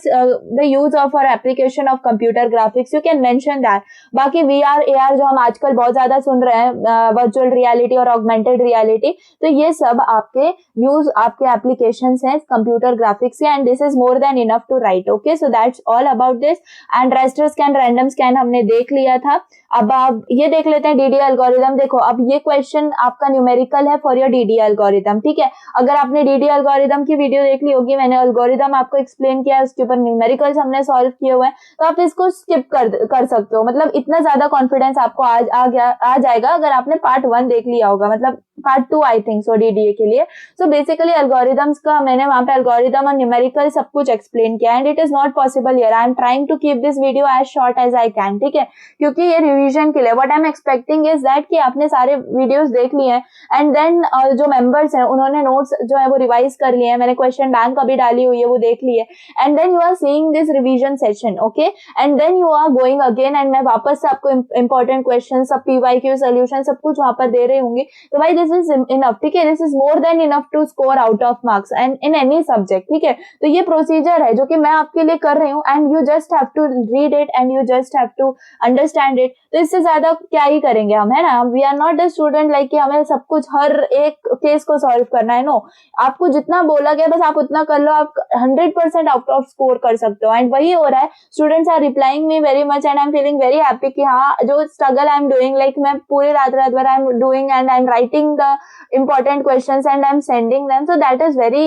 the use of और application of computer graphics, you can mention that. बाकी वीआर एआर जो हम आजकल बहुत ज्यादा सुन रहे हैं, वर्चुअल रियलिटी और ऑगमेंटेड रियलिटी, तो ये सब आपके यूज, आपके एप्लीकेशंस हैं कंप्यूटर ग्राफिक्स के, and this is more than enough to write. Okay, so that's all about this. And raster scan, random scan हमने देख लिया था। अब आप ये देख लेते हैं डीडी एल्गोरिदम। देखो अब ये क्वेश्चन आपका न्यूमेरिकल है फॉर योर डीडी एल्गोरिदम, ठीक है। अगर आपने डीडी एल्गोरिदम की वीडियो देख ली होगी, मैंने एल्गोरिदम आपको एक्सप्लेन किया है, उसके ऊपर न्यूमेरिकल्स हमने सॉल्व किए हुए हैं, तो आप इसको स्किप कर सकते हो। मतलब इतना ज्यादा कॉन्फिडेंस आपको आ जाएगा अगर आपने पार्ट 1 देख लिया होगा, मतलब part 2 I think so DDA के लिए। सो बेसिकली एल्गोरिदम्स का मैंने वहां पे एल्गोरिदम और न्यूमेरिकल सब कुछ एक्सप्लेन किया and it is not possible here. I am trying to keep this video as short as I can, ठीक है, क्योंकि ये रिवीजन के लिए। What I am expecting is that कि आपने सारे वीडियोस देख लिए हैं एंड देन जो मेंबर्स हैं उन्होंने नोट्स जो है वो रिवाइज कर लिए हैं, मैंने क्वेश्चन बैंक अभी डाली हुई है वो देख ली है, and then you are seeing this revision session, okay, and then you are going again and मैं वापस से आपको इंपॉर्टेंट क्वेश्चन, सब पीवाईक्यू सोल्यूशन सब कुछ वहां पर दे रही होंगी। तो भाई दिस इज इनफ, ठीक है, this is more than enough to score out of marks and in any subject, ठीक है। तो ये प्रोसीजर है जो कि मैं आपके लिए कर रही हूँ and you just have to read it and you just have to understand it. तो इससे ज्यादा क्या ही करेंगे हम, है ना। We are not the student like कि हमें सब कुछ हर एक केस को सॉल्व करना है, नो। आपको जितना बोला गया बस आप उतना कर लो, आप 100% आउट ऑफ स्कोर कर सकते हो एंड वही हो रहा है। Students are replying me very much and I am feeling very happy कि हाँ जो struggle I am doing, like मैं पूरी रात भर I am doing and I am writing the important questions and I'm sending them, so that is very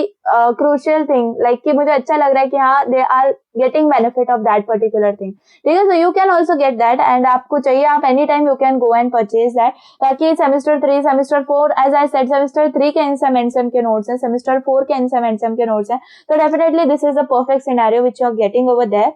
crucial thing, like कि मुझे अच्छा लग रहा है कि हाँ they are getting benefit of that particular thing, ठीक है। So you can also get that and आपको चाहिए आप anytime you can go and purchase that, ताकि semester 3 semester 4 as I said semester 3 के INSEM ENSEM के notes हैं, semester 4 के INSEM ENSEM के notes हैं, तो definitely this is a perfect scenario which you are getting over there।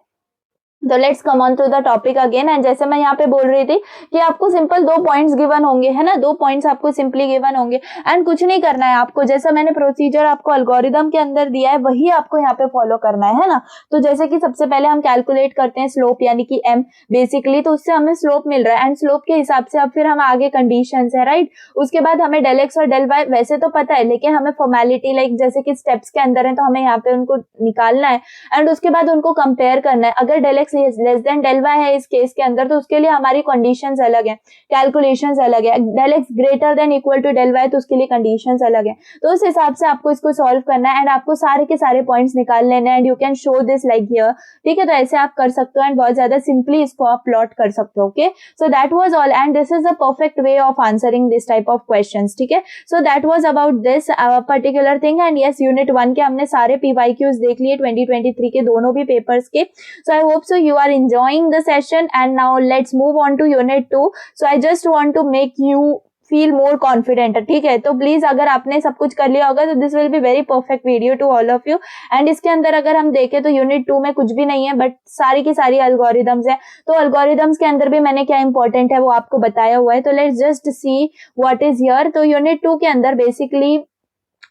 तो let's come on to the topic again. And जैसे मैं यहाँ पे बोल रही थी कि आपको सिंपल 2 पॉइंट्स गिवन होंगे, है ना, 2 पॉइंट्स आपको सिंपली गिवन होंगे एंड कुछ नहीं करना है आपको। जैसा मैंने प्रोसीजर आपको एल्गोरिदम के अंदर दिया है वही आपको यहाँ पे फॉलो करना है ना। तो जैसे कि सबसे पहले हम कैलकुलेट करते हैं स्लोप यानी कि m बेसिकली, तो उससे हमें स्लोप मिल रहा है एंड स्लोप के हिसाब से अब फिर हम आगे कंडीशंस है, राइट। उसके बाद हमें डेल एक्स और डेल वाई वैसे तो पता है, लेकिन हमें फॉर्मेलिटी लाइक जैसे कि स्टेप्स के अंदर है तो हमें यहाँ पे उनको निकालना है एंड उसके बाद उनको कंपेयर करना है। अगर del x less than del y है इस केस के अंदर तो उसके लिए हमारी कंडीशंस अलग है, कैलकुलेशंस अलग है। Del x greater than equal to del y तो उसके लिए कंडीशंस अलग है। तो उस हिसाब से आपको इसको सॉल्व करना है एंड आपको सारे के सारे पॉइंट्स निकाल लेने हैं and you can show this like here, ठीक है। तो ऐसे आप कर सकते हो एंड बहुत ज्यादा सिंपली इसको आप प्लॉट कर सकते हो, okay. So that was all and this is a perfect way of answering this type of questions, ठीक है। सो that was about this particular thing and yes unit 1 के हमने सारे पीवाईक्यूज देख लिए 2023 के दोनों भी पेपर्स के। So I hope so you are enjoying the session and now let's move on to unit 2. So I just want to make you feel more confident, ठीक है। तो प्लीज अगर आपने सब कुछ कर लिया होगा तो this will be very perfect video to all of you. And इसके अंदर अगर हम देखें तो यूनिट 2 में कुछ भी नहीं है बट सारी की सारी एल्गोरिदम्स है। तो एल्गोरिदम्स के अंदर भी मैंने क्या इंपॉर्टेंट है वो आपको बताया हुआ है। तो let's just see what is here. तो यूनिट 2 के अंदर बेसिकली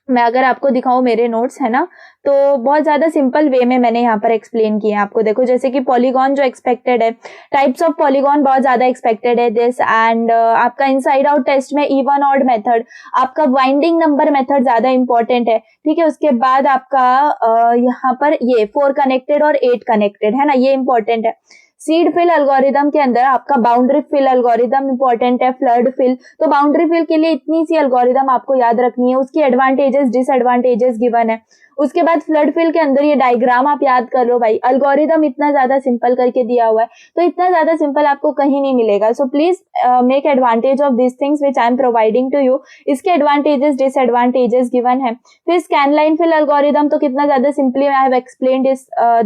मैं अगर आपको दिखाऊं मेरे नोट्स है ना, तो बहुत ज्यादा सिंपल वे में मैंने यहाँ पर एक्सप्लेन किया आपको। देखो जैसे कि पॉलीगॉन जो एक्सपेक्टेड है, टाइप्स ऑफ पॉलीगॉन बहुत ज्यादा एक्सपेक्टेड है दिस, एंड आपका इनसाइड आउट टेस्ट में इवन ऑड मेथड, आपका वाइंडिंग नंबर मेथड ज्यादा इंपॉर्टेंट है, ठीक है। उसके बाद आपका यहाँ पर ये 4 कनेक्टेड और 8 कनेक्टेड है ना, ये इंपॉर्टेंट है। सीड फिल एल्गोरिदम के अंदर आपका बाउंड्री फिल एल्गोरिदम इंपॉर्टेंट है, फ्लड फिल। तो बाउंड्री फिल के लिए इतनी सी एल्गोरिदम आपको याद रखनी है, उसकी एडवांटेजेस डिसएडवांटेजेस गिवन है। उसके बाद फ्लड फिल के अंदर ये डायग्राम आप याद कर लो भाई, एल्गोरिदम इतना ज्यादा सिंपल करके दिया हुआ है, तो इतना ज्यादा सिंपल आपको कहीं नहीं मिलेगा। So please make advantage of this things which I am providing to you. इसके एडवांटेजेस डिसएडवांटेजेस गिवन है। फिर स्कैनलाइन फिल एल्गोरिदम तो कितना ज्यादा simply I have explained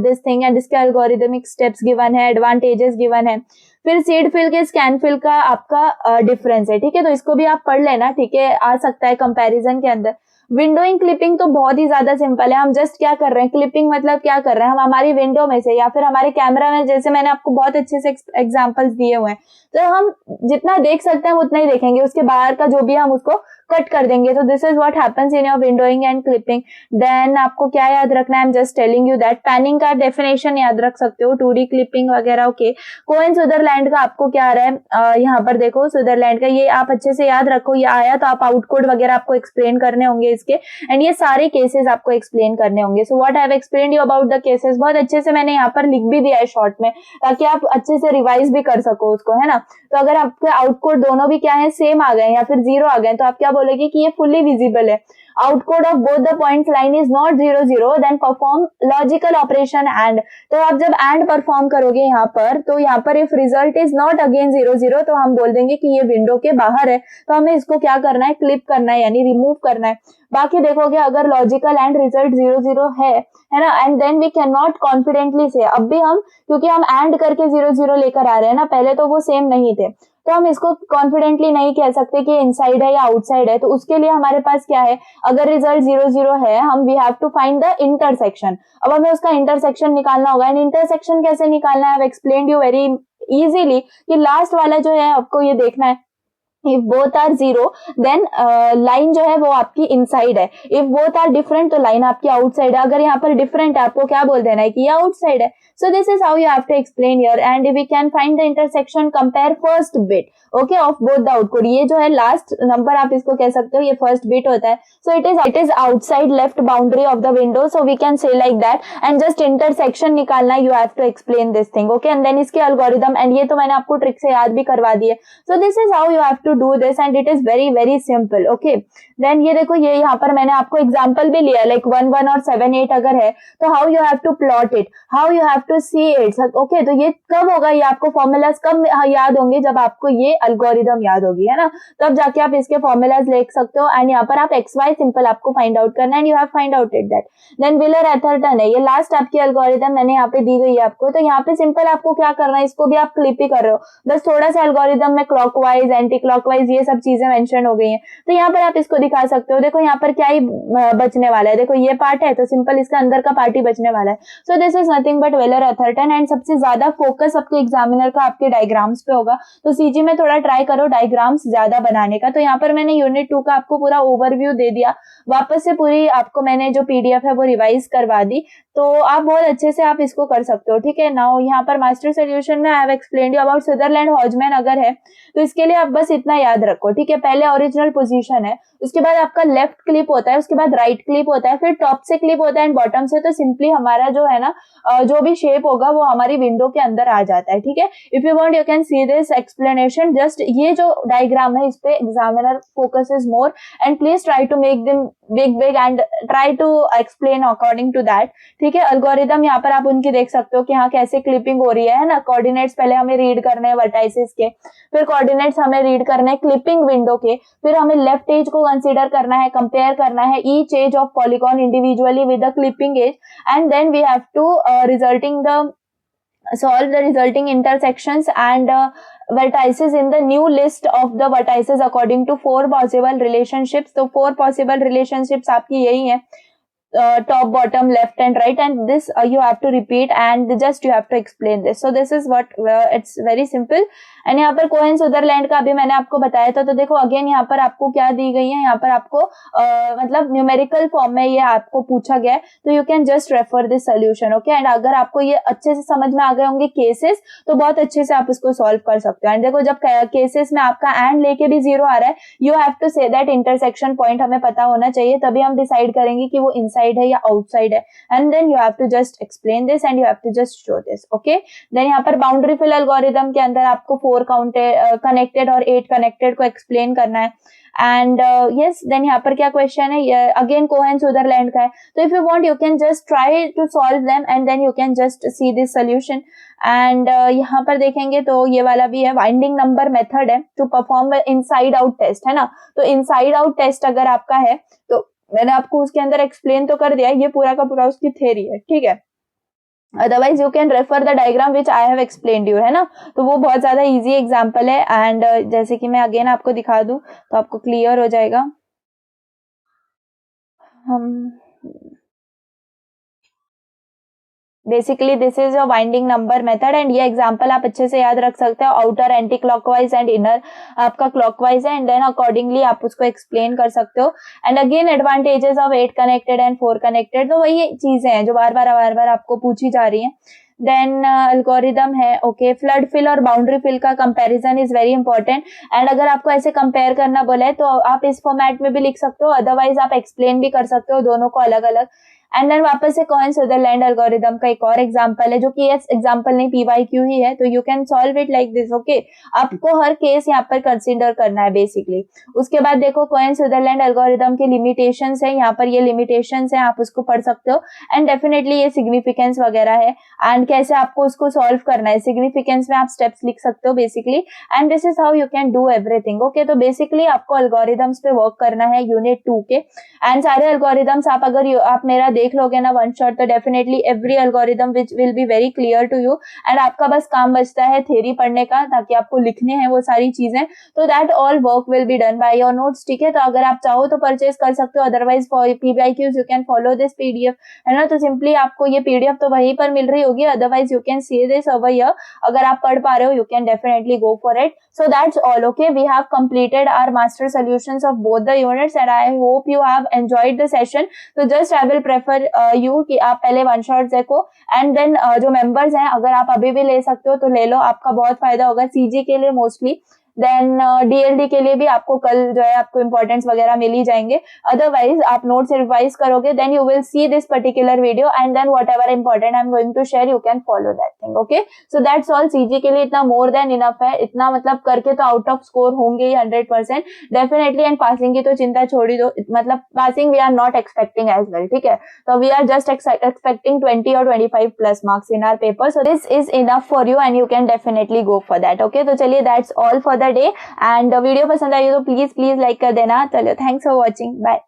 this thing, and इसके एल्गोरिदमिक स्टेप्स गिवन है, एडवांटेजेस गिवन है। फिर सीड फिल के स्कैन फिल का आपका डिफरेंस है, ठीक है, तो इसको भी आप पढ़ लेना, ठीक है, आ सकता है कंपैरिजन के अंदर। विंडोइंग क्लिपिंग तो बहुत ही ज्यादा सिंपल है, हम जस्ट क्या कर रहे हैं, क्लिपिंग मतलब क्या कर रहे हैं, हम हमारी विंडो में से या फिर हमारे कैमरा में, जैसे मैंने आपको बहुत अच्छे से एग्जांपल्स दिए हुए हैं, तो हम जितना देख सकते हैं हम उतना ही देखेंगे, उसके बाहर का जो भी हम उसको कट कर देंगे। तो this is what happens in your windowing and clipping. Then आपको क्या याद रखना है, I am just telling you that. Panning का डेफिनेशन याद रख सकते हो, 2D क्लिपिंग वगैरह, ओके। कोहेन सुदरलैंड का आपको क्या आ रहा है, यहाँ पर देखो सुदरलैंड का, ये आप अच्छे से याद रखो, ये आया तो आप आउटकोड वगैरह आपको एक्सप्लेन करने होंगे इसके, एंड ये सारे केसेस आपको एक्सप्लेन करने होंगे। So what I have explained you about the cases, बहुत अच्छे से मैंने यहाँ पर लिख भी दिया है शॉर्ट में, ताकि आप अच्छे से रिवाइज भी कर सको उसको, है ना। तो अगर आपके आउटकोड दोनों भी क्या है, सेम आ गए या फिर 0 आ गए, तो आप क्या बोलेंगे कि ये फुल्ली विजिबल है। Outcode of both the point line is not 0 0, then perform logical operation and. तो आप जब एंड परफॉर्म करोगे यहाँ पर, तो यहाँ पर if result is not again 0 0, तो हम बोल देंगे कि ये विंडो के बाहर है, तो हमें इसको क्या करना है, क्लिप करना है, यानी रिमूव करना है। बाकी देखोगे अगर लॉजिकल एंड रिजल्ट 0 0 है ना, and then we can not confidently say, अब भी हम क्योंकि हम एंड करके 0 0 लेकर आ रहे हैं ना, पहले तो वो सेम नहीं थे, तो हम इसको कॉन्फिडेंटली नहीं कह सकते कि इनसाइड है या आउटसाइड है। तो उसके लिए हमारे पास क्या है, अगर रिजल्ट 0 0 है, हम we have to find the intersection. अब हमें उसका इंटरसेक्शन निकालना होगा, एंड इंटरसेक्शन कैसे निकालना है, I have explained you very easily, कि लास्ट वाला जो है आपको ये देखना है, if both are 0 then line जो है वो आपकी इनसाइड है, इफ बोथ आर डिफरेंट तो लाइन आपकी आउटसाइड है। अगर यहाँ पर डिफरेंट है, आपको क्या बोल देना है कि ये आउटसाइड है। So this is how you have to explain here, and we can find the intersection, compare first bit, okay, of both the output. ये जो है लास्ट नंबर आप इसको कह सकते हो, ये फर्स्ट बिट होता है। So it is outside left boundary of the window, so we can say like that, and just intersection निकालना, you have to explain this thing, okay, and then इसके एल्गोरिदम, एंड ये तो मैंने आपको trick से याद भी करवा दी है। So this is how you have to do this, and it is very very simple, okay. Then ये देखो, ये यहाँ पर मैंने आपको एग्जाम्पल भी लिया, लाइक 1 1 और 7 8 अगर है, तो how you have to plot it, how you have to see it, okay. तो ये कब होगा, ये आपको फॉर्मूलाज कब याद होंगे, जब आपको ये एल्गोरिदम याद होगी, है ना, तब जाके आप इसके फॉर्मूलाज लिख सकते हो, एंड यहाँ पर आप XY सिंपल आपको फाइंड आउट करना है, and you have find out it that. Then Weiler Atherton है, ये लास्ट आपकी एल्गोरिदम मैंने यहाँ पे दी गई है आपको। तो यहाँ पे सिंपल आपको क्या करना है, इसको भी आप क्लिप ही कर रहे हो, बस थोड़ा सा एल्गोरिदम में क्लॉकवाइज एंटी क्लॉकवाइज ये सब चीजें मेंशन हो गई हैं, तो यहाँ पर आप इसको दिखा सकते हो। देखो यहाँ पर क्या ही बचने वाला है, देखो ये पार्ट है, तो सिंपल इसका अंदर का पार्ट ही बचने वाला है। So this is nothing but wheeler Atherton, and सबसे ज्यादा फोकस आपके एग्जामिनर का आपके डायग्राम्स पे होगा, तो सीजी में थोड़ा ट्राई करो डायग्राम्स ज्यादा बनाने का। तो यहाँ पर मैंने यूनिट 2 का आपको पूरा ओवरव्यू दे दिया, वापस से पूरी आपको मैंने जो PDF है वो रिवाइज करवा दी, तो आप बहुत अच्छे से आप इसको कर सकते हो, ठीक है। नाउ यहाँ पर मास्टर सोल्यूशन में I have explained you about Sutherland हॉजमैन अगर है, तो इसके लिए आप बस इतना याद रखो, ठीक है। पहले ओरिजिनल पोजीशन है, उसके बाद आपका लेफ्ट क्लिप होता है, उसके बाद राइट क्लिप होता है, फिर टॉप से क्लिप होता है एंड बॉटम से, तो सिंपली हमारा जो है ना जो भी शेप होगा वो हमारी विंडो के अंदर आ जाता है, ठीक है। If you want you can see this explanation, just ये जो डायग्राम है इस पे examiner focuses more, and please try to make them big big and try to explain according to that, ठीक है। एल्गोरिदम यहाँ पर आप उनकी देख सकते हो कि हाँ कैसे क्लिपिंग हो रही है ना। कोऑर्डिनेट्स पहले हमें रीड करने हैं वर्टाइसेस के, फिर कोऑर्डिनेट्स हमें रीड करने हैं क्लिपिंग विंडो के, फिर हमें लेफ्ट एज को कंसीडर करना है, कंपेयर करना है each edge of polygon individually with the clipping edge, and then we have to solve the resulting intersections and vertices in the new list of the vertices according to 4 possible relationships. तो 4 possible relationships आपकी यही है, top, bottom, left and right, and this you have to repeat and just you have to explain this. So this is what it's very simple, and यहाँ पर Cohen Sutherland का अभी मैंने आपको बताया था, तो देखो अगेन यहाँ पर आपको क्या दी गई है, यहाँ पर आपको मतलब न्यूमेरिकल फॉर्म में ये आपको पूछा गया है, तो you can just refer this solution, okay. And अगर आपको ये अच्छे से समझ में आ गए होंगे केसेस, तो बहुत अच्छे से आप इसको सॉल्व कर सकते हो। एंड देखो जब केसेस में आपका एंड लेके भी 0 आ रहा है, you have to say that intersection point हमें पता होना चाहिए, तभी हम डिसाइड करेंगे कि वो इनसाइड है या आउटसाइड है। And then you have to just explain this and you have to just show this, okay. Then यहाँ पर बाउंड्री फिल एल्गोरिथम के अंदर आपको 4 कनेक्टेड और 8 कनेक्टेड को एक्सप्लेन करना है। एंड यस, देन यहाँ पर क्या क्वेश्चन है, अगेन कोहेन सुदरलैंड का है, तो if you want you can just try to solve them and then you can just see this solution. And यहाँ पर देखेंगे तो ये वाला भी है, वाइंडिंग नंबर मेथड है to perform inside out test, है ना। तो इनसाइड आउट टेस्ट अगर आपका है, तो मैंने आपको उसके अंदर एक्सप्लेन तो कर दिया है, ये पूरा का पूरा उसकी थ्योरी है, ठीक है। Otherwise you can refer the diagram which I have explained you, है ना। तो वो बहुत ज्यादा इजी एग्जांपल है। एंड जैसे कि मैं अगेन आपको दिखा दूं तो आपको क्लियर हो जाएगा। Basically this is your winding number method and ये एग्जांपल आप अच्छे से याद रख सकते हो। Outer anti clockwise and inner आपका क्लॉकवाइज है, एंड देन अकॉर्डिंगली आप उसको एक्सप्लेन कर सकते हो। And again advantages of 8 connected and 4 connected, तो वही चीजें हैं जो बार बार आपको पूछी जा रही हैं। देन एल्गोरिदम है, ओके। फ्लड फिल और बाउंड्री फिल का comparison is very important. And अगर आपको ऐसे कंपेयर करना बोला है तो आप इस फॉर्मेट में भी लिख सकते हो, अदरवाइज आप एक्सप्लेन भी कर सकते हो दोनों को अलग अलग। एंड देन वापस से कोहेन सुदरलैंड एल्गोरिथम का एक और एग्जांपल है, जो कि एग्जांपल नहीं PYQ ही है, तो you can solve it like this, okay. आपको हर केस यहाँ पर कंसीडर करना है बेसिकली। उसके बाद देखो कोहेन सुदरलैंड एल्गोरिथम के लिमिटेशंस है, यहाँ पर ये लिमिटेशंस है, आप उसको पढ़ सकते हो। एंड डेफिनेटली ये सिग्निफिकेंस वगैरह है, एंड कैसे आपको उसको सॉल्व करना है, सिग्निफिकेंस में आप स्टेप्स लिख सकते हो basically. And this is how you can do everything, okay. तो बेसिकली आपको एल्गोरिथम्स पे वर्क करना है यूनिट 2 के। एंड सारे एल्गोरिथम्स आप अगर आप मेरा देख लोगे ना वन शॉट, तो definitely every algorithm which will be very clear to you. And आपका बस काम बचता है थ्योरी पढ़ने का, ताकि आपको लिखने हैं वो सारी चीजें, तो that all work will be done by your notes, ठीक है। तो अगर आप चाहो तो परचेज कर सकते हो, otherwise for PYQs you can follow this PDF, है ना। तो सिंपली आपको ये PDF तो वहीं पर मिल रही होगी, otherwise you can see this over here. अगर आप पढ़ पा रहे हो, you can definitely go for it. So that's all, okay. We have completed our master solutions of both the units and I hope you have enjoyed the session. So just I will prefer you कि आप पहले one shot देखो, and then जो members हैं अगर आप अभी भी ले सकते हो तो ले लो, आपका बहुत फायदा होगा CG के लिए मोस्टली। देन DLD के लिए भी आपको कल जो है आपको इंपॉर्टेंस वगैरह मिल ही जाएंगे। अदरवाइज आप नोट्स रिवाइज करोगे, then you will see this particular video and then whatever important I am going to share you can follow that thing, okay. So that's all. CG के लिए इतना मोर than enough है, इतना मतलब करके तो out off score होंगे ही 100% definitely. And passing की तो चिंता छोड़ ही दो, मतलब passing we are not expecting as well, ठीक है। तो वी आर जस्ट एक्सपेक्टिंग 20 और 25 plus marks in our paper, so this is enough for you and you can definitely go for that, okay. तो चलिए that's all for the day. And video पसंद आई तो please like कर देना। चलो, thanks for watching, bye.